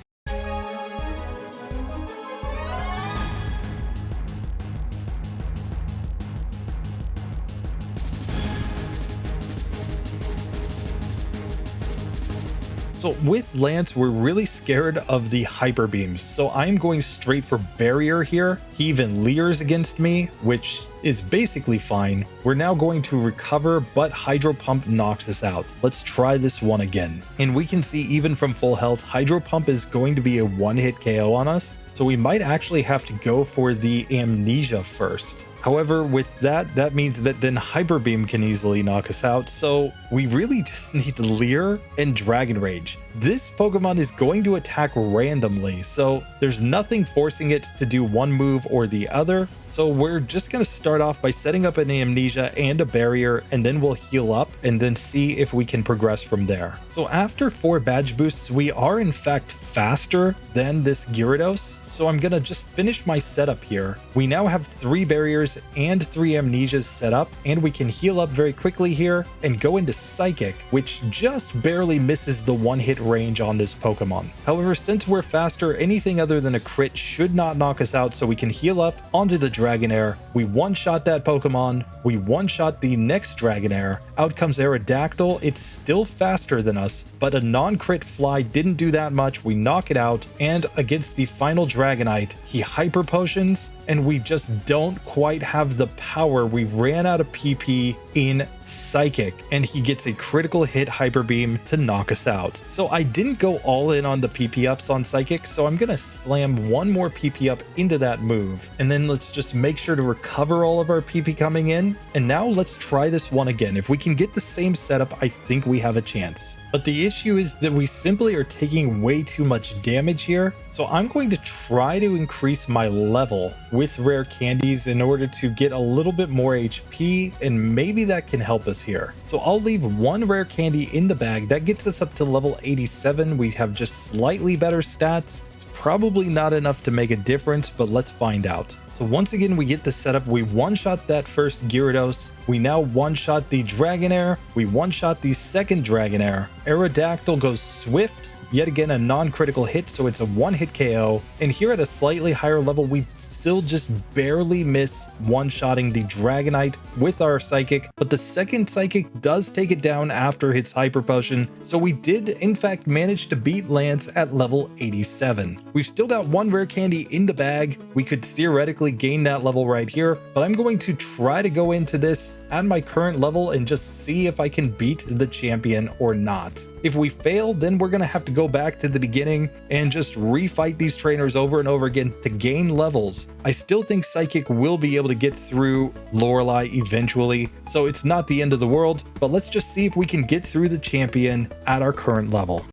So with Lance, we're really scared of the Hyper Beams, so I'm going straight for Barrier here. He even leers against me, which is basically fine. We're now going to recover, but Hydro Pump knocks us out. Let's try this one again. And we can see even from full health, Hydro Pump is going to be a one-hit KO on us, so we might actually have to go for the Amnesia first. However, with that means that then Hyper Beam can easily knock us out, so we really just need Leer and Dragon Rage. This Pokemon is going to attack randomly, so there's nothing forcing it to do one move or the other. So we're just going to start off by setting up an Amnesia and a Barrier, and then we'll heal up and then see if we can progress from there. So after 4 badge boosts, we are in fact faster than this Gyarados. So I'm going to just finish my setup here. We now have 3 Barriers and 3 Amnesias set up, and we can heal up very quickly here and go into Psychic, which just barely misses the one-hit range on this Pokemon. However, since we're faster, anything other than a crit should not knock us out, so we can heal up onto the Dragonair. We one-shot that Pokemon. We one-shot the next Dragonair. Out comes Aerodactyl. It's still faster than us, but a non-crit fly didn't do that much. We knock it out, and against the final Dragonite, he Hyper Potions, and we just don't quite have the power. We ran out of PP in Psychic, and he gets a critical hit Hyper Beam to knock us out. So I didn't go all in on the PP ups on Psychic, so I'm gonna slam one more PP up into that move, and then let's just make sure to recover all of our PP coming in. And now let's try this one again. If we can get the same setup, I think we have a chance. But the issue is that we simply are taking way too much damage here. So I'm going to try to increase my level with rare candies in order to get a little bit more HP, and maybe that can help us here. So I'll leave 1 rare candy in the bag. That gets us up to level 87. We have just slightly better stats. It's probably not enough to make a difference, but let's find out. So once again, we get the setup. We one-shot that first Gyarados. We now one-shot the Dragonair. We one-shot the second Dragonair. Aerodactyl goes Swift. Yet again, a non-critical hit, so it's a one-hit KO. And here at a slightly higher level, we still just barely miss one-shotting the Dragonite with our Psychic, but the second Psychic does take it down after its Hyper Potion, so we did in fact manage to beat Lance at level 87. We've still got 1 rare candy in the bag. We could theoretically gain that level right here, but I'm going to try to go into this at my current level and just see if I can beat the champion or not. If we fail, then we're going to have to go back to the beginning and just refight these trainers over and over again to gain levels. I still think Psychic will be able to get through Lorelei eventually, so it's not the end of the world, but let's just see if we can get through the champion at our current level.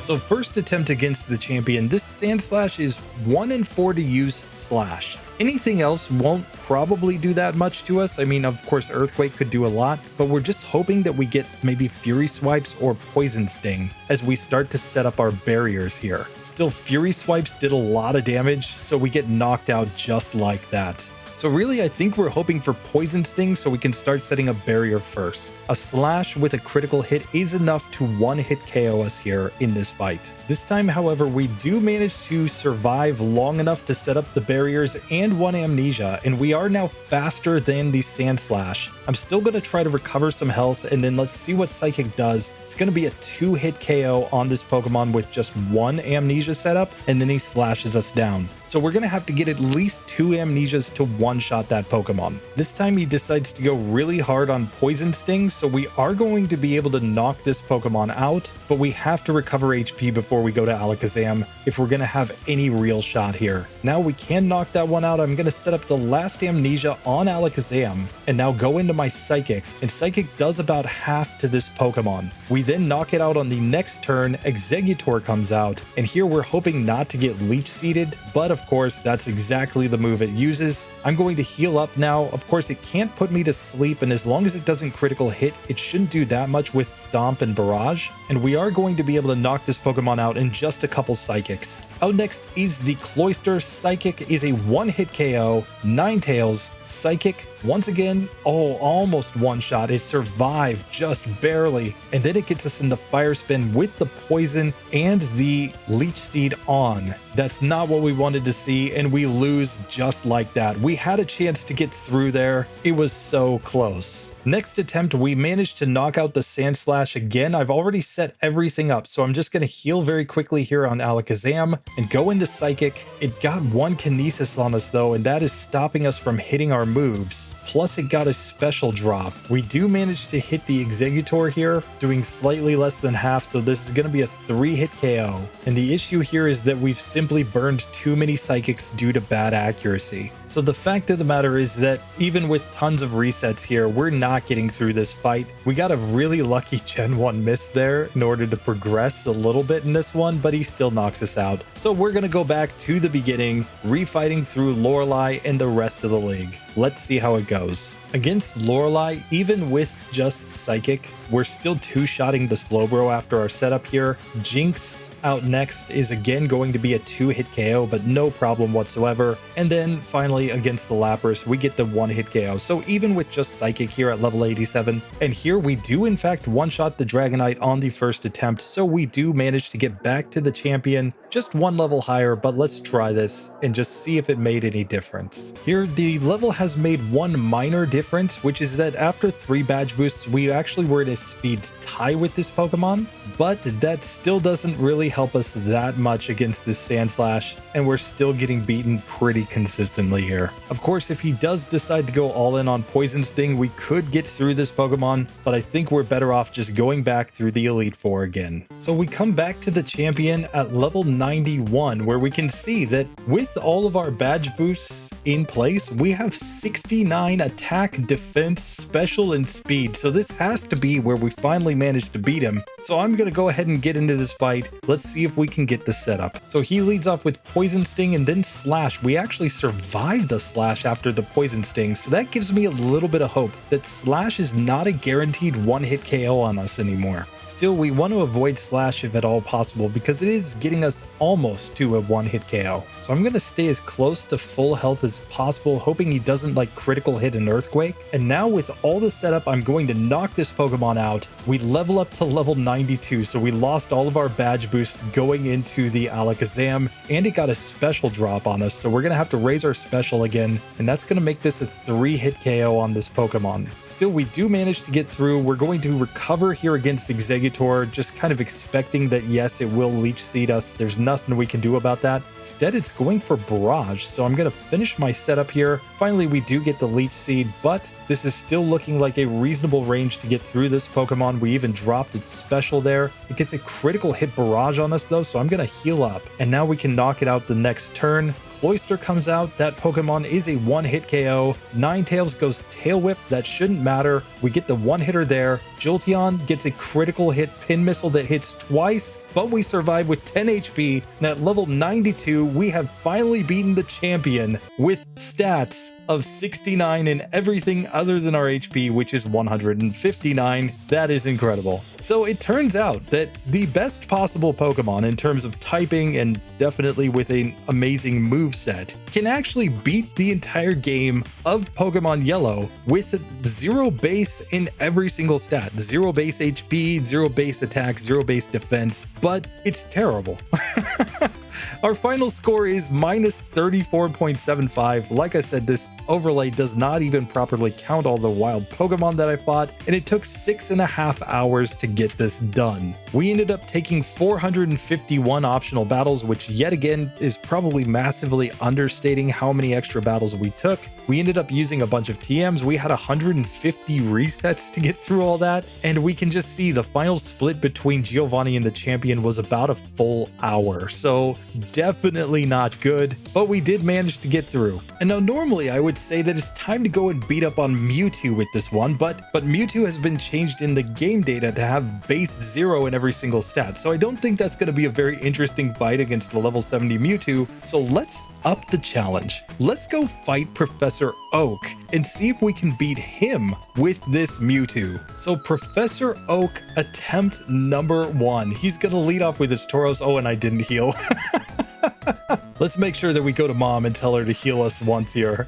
So first attempt against the champion, this Sandslash is 1 in 4 to use Slash. Anything else won't probably do that much to us. I mean, of course, Earthquake could do a lot, but we're just hoping that we get maybe Fury Swipes or Poison Sting as we start to set up our barriers here. Still, Fury Swipes did a lot of damage, so we get knocked out just like that. So really, I think we're hoping for Poison Sting so we can start setting a barrier first. A Slash with a critical hit is enough to one-hit KO us here in this fight. This time, however, we do manage to survive long enough to set up the barriers and one Amnesia, and we are now faster than the Sand Slash. I'm still going to try to recover some health, and then let's see what Psychic does. It's going to be a 2-hit KO on this Pokemon with just one Amnesia setup, and then he slashes us down. So we're going to have to get at least 2 Amnesias to one-shot that Pokemon. This time he decides to go really hard on Poison Sting, so we are going to be able to knock this Pokemon out, but we have to recover HP before we go to Alakazam if we're going to have any real shot here. Now we can knock that one out. I'm going to set up the last Amnesia on Alakazam and now go into my Psychic, and Psychic does about half to this Pokemon. We then knock it out on the next turn. Exeggutor comes out, and here we're hoping not to get Leech Seeded, but of course that's exactly the move it uses. I'm going to heal up now. Of course, it can't put me to sleep, and as long as it doesn't critical hit, it shouldn't do that much with Stomp and Barrage, and we are going to be able to knock this Pokemon out in just a couple Psychics. Out next is the Cloyster. Psychic is a one-hit KO. Ninetales. Psychic, once again, almost one shot. It survived just barely, and then it gets us in the Fire Spin with the Poison and the Leech Seed on. That's not what we wanted to see, and we lose just like that. We had a chance to get through there. It was so close. Next attempt, we managed to knock out the Sand Slash again. I've already set everything up, so I'm just going to heal very quickly here on Alakazam and go into Psychic. It got one Kinesis on us though, and that is stopping us from hitting our moves. Plus it got a special drop. We do manage to hit the Exeggutor here, doing slightly less than half, so this is going to be a 3-hit KO. And the issue here is that we've simply burned too many Psychics due to bad accuracy. So the fact of the matter is that even with tons of resets here, we're not getting through this fight. We got a really lucky Gen 1 miss there in order to progress a little bit in this one, but he still knocks us out. So we're going to go back to the beginning, refighting through Lorelei and the rest of the league. Let's see how it goes. Against Lorelei, even with just Psychic, we're still two-shotting the Slowbro after our setup here. Jinx out next is again going to be a 2-hit KO, but no problem whatsoever. And then finally against the Lapras, we get the 1-hit KO. So even with just Psychic here at level 87, and here we do in fact one-shot the Dragonite on the first attempt, so we do manage to get back to the champion, just one level higher. But let's try this and just see if it made any difference. Here, the level has made one minor difference, which is that after 3 badge boosts, we actually were in a speed tie with this Pokemon, but that still doesn't really help us that much against this Sand Slash, and we're still getting beaten pretty consistently here. Of course, if he does decide to go all in on Poison Sting, we could get through this Pokemon, but I think we're better off just going back through the Elite Four again. So we come back to the champion at level 91, where we can see that with all of our badge boosts in place, we have 69 attack, defense, special, and speed. So this has to be where we finally managed to beat him. So I'm going to go ahead and get into this fight. Let's see if we can get the setup. So he leads off with Poison Sting and then Slash. We actually survived the Slash after the Poison Sting, so that gives me a little bit of hope that Slash is not a guaranteed one-hit KO on us anymore. Still, we want to avoid Slash if at all possible because it is getting us almost to a one-hit KO. So I'm going to stay as close to full health as possible, hoping he doesn't like critical hit an Earthquake. And now with all the setup, I'm going to knock this Pokemon out. We level up to level 92, so we lost all of our badge boosts going into the Alakazam, and it got a special drop on us, so we're going to have to raise our special again, and that's going to make this a 3-hit KO on this Pokemon. Still, we do manage to get through. We're going to recover here against Exeggutor, just kind of expecting that yes, it will Leech Seed us. There's nothing we can do about that. Instead, it's going for Barrage, so I'm going to finish my setup here. Finally, we do get the Leech Seed, but this is still looking like a reasonable range to get through this Pokemon. We even dropped its special there. It gets a critical hit Barrage on us though, so I'm going to heal up. And now we can knock it out the next turn. Cloyster comes out. That Pokemon is a one-hit KO. Ninetales goes Tail Whip. That shouldn't matter. We get the one-hitter there. Jolteon gets a critical hit pin missile that hits twice, but we survive with 10 HP. And at level 92, we have finally beaten the champion with stats of 69 and everything other than our HP, which is 159. That is incredible. So it turns out that the best possible Pokemon in terms of typing and definitely with an amazing move set can actually beat the entire game of Pokemon Yellow with 0 base in every single stat. 0 base HP, 0 base attack, 0 base defense, but it's terrible. Our final score is minus 34.75. Like I said, this overlay does not even properly count all the wild Pokemon that I fought, and it took 6.5 hours to get this done. We ended up taking 451 optional battles, which yet again is probably massively understating how many extra battles we took. We ended up using a bunch of TMs. We had 150 resets to get through all that, and we can just see the final split between Giovanni and the champion was about a full hour. So definitely not good, but we did manage to get through. And now normally I would say that it's time to go and beat up on Mewtwo with this one, but Mewtwo has been changed in the game data to have base 0 in every single stat. So I don't think that's going to be a very interesting fight against the level 70 Mewtwo. So let's up the challenge. Let's go fight Professor Oak and see if we can beat him with this Mewtwo. So Professor Oak, attempt number 1. He's gonna lead off with his Tauros. Oh, and I didn't heal. Let's make sure that we go to mom and tell her to heal us once here.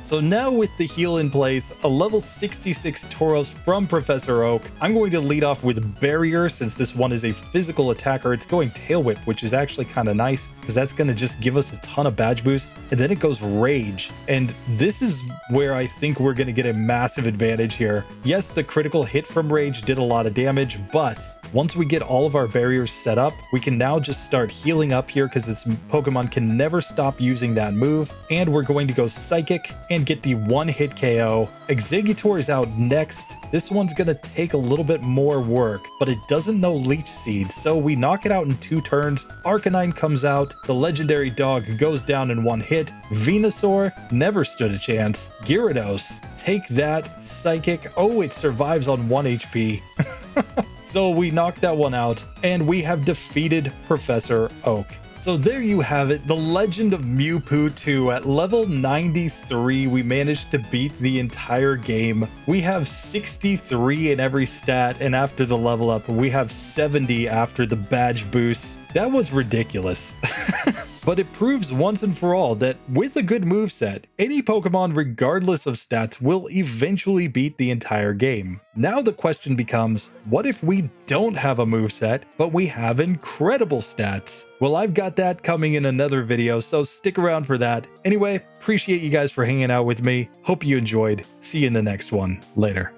So now with the heal in place, a level 66 Tauros from Professor Oak, I'm going to lead off with Barrier since this one is a physical attacker. It's going Tail Whip, which is actually kind of nice because that's going to just give us a ton of badge boosts. And then it goes Rage. And this is where I think we're going to get a massive advantage here. Yes, the critical hit from Rage did a lot of damage, but once we get all of our barriers set up, we can now just start healing up here because this Pokemon can never stop using that move. And we're going to go Psychic and get the one-hit KO. Exeggutor is out next. This one's going to take a little bit more work, but it doesn't know Leech Seed, so we knock it out in 2 turns. Arcanine comes out. The legendary dog goes down in 1 hit. Venusaur never stood a chance. Gyarados, take that. Psychic. Oh, it survives on 1 HP. So we knocked that one out, and we have defeated Professor Oak. So there you have it, the Legend of Mewtwo at level 93. We managed to beat the entire game. We have 63 in every stat, and after the level up, we have 70 after the badge boost. That was ridiculous. But it proves once and for all that with a good moveset, any Pokemon regardless of stats will eventually beat the entire game. Now the question becomes, what if we don't have a moveset, but we have incredible stats? Well, I've got that coming in another video, so stick around for that. Anyway, appreciate you guys for hanging out with me. Hope you enjoyed. See you in the next one. Later.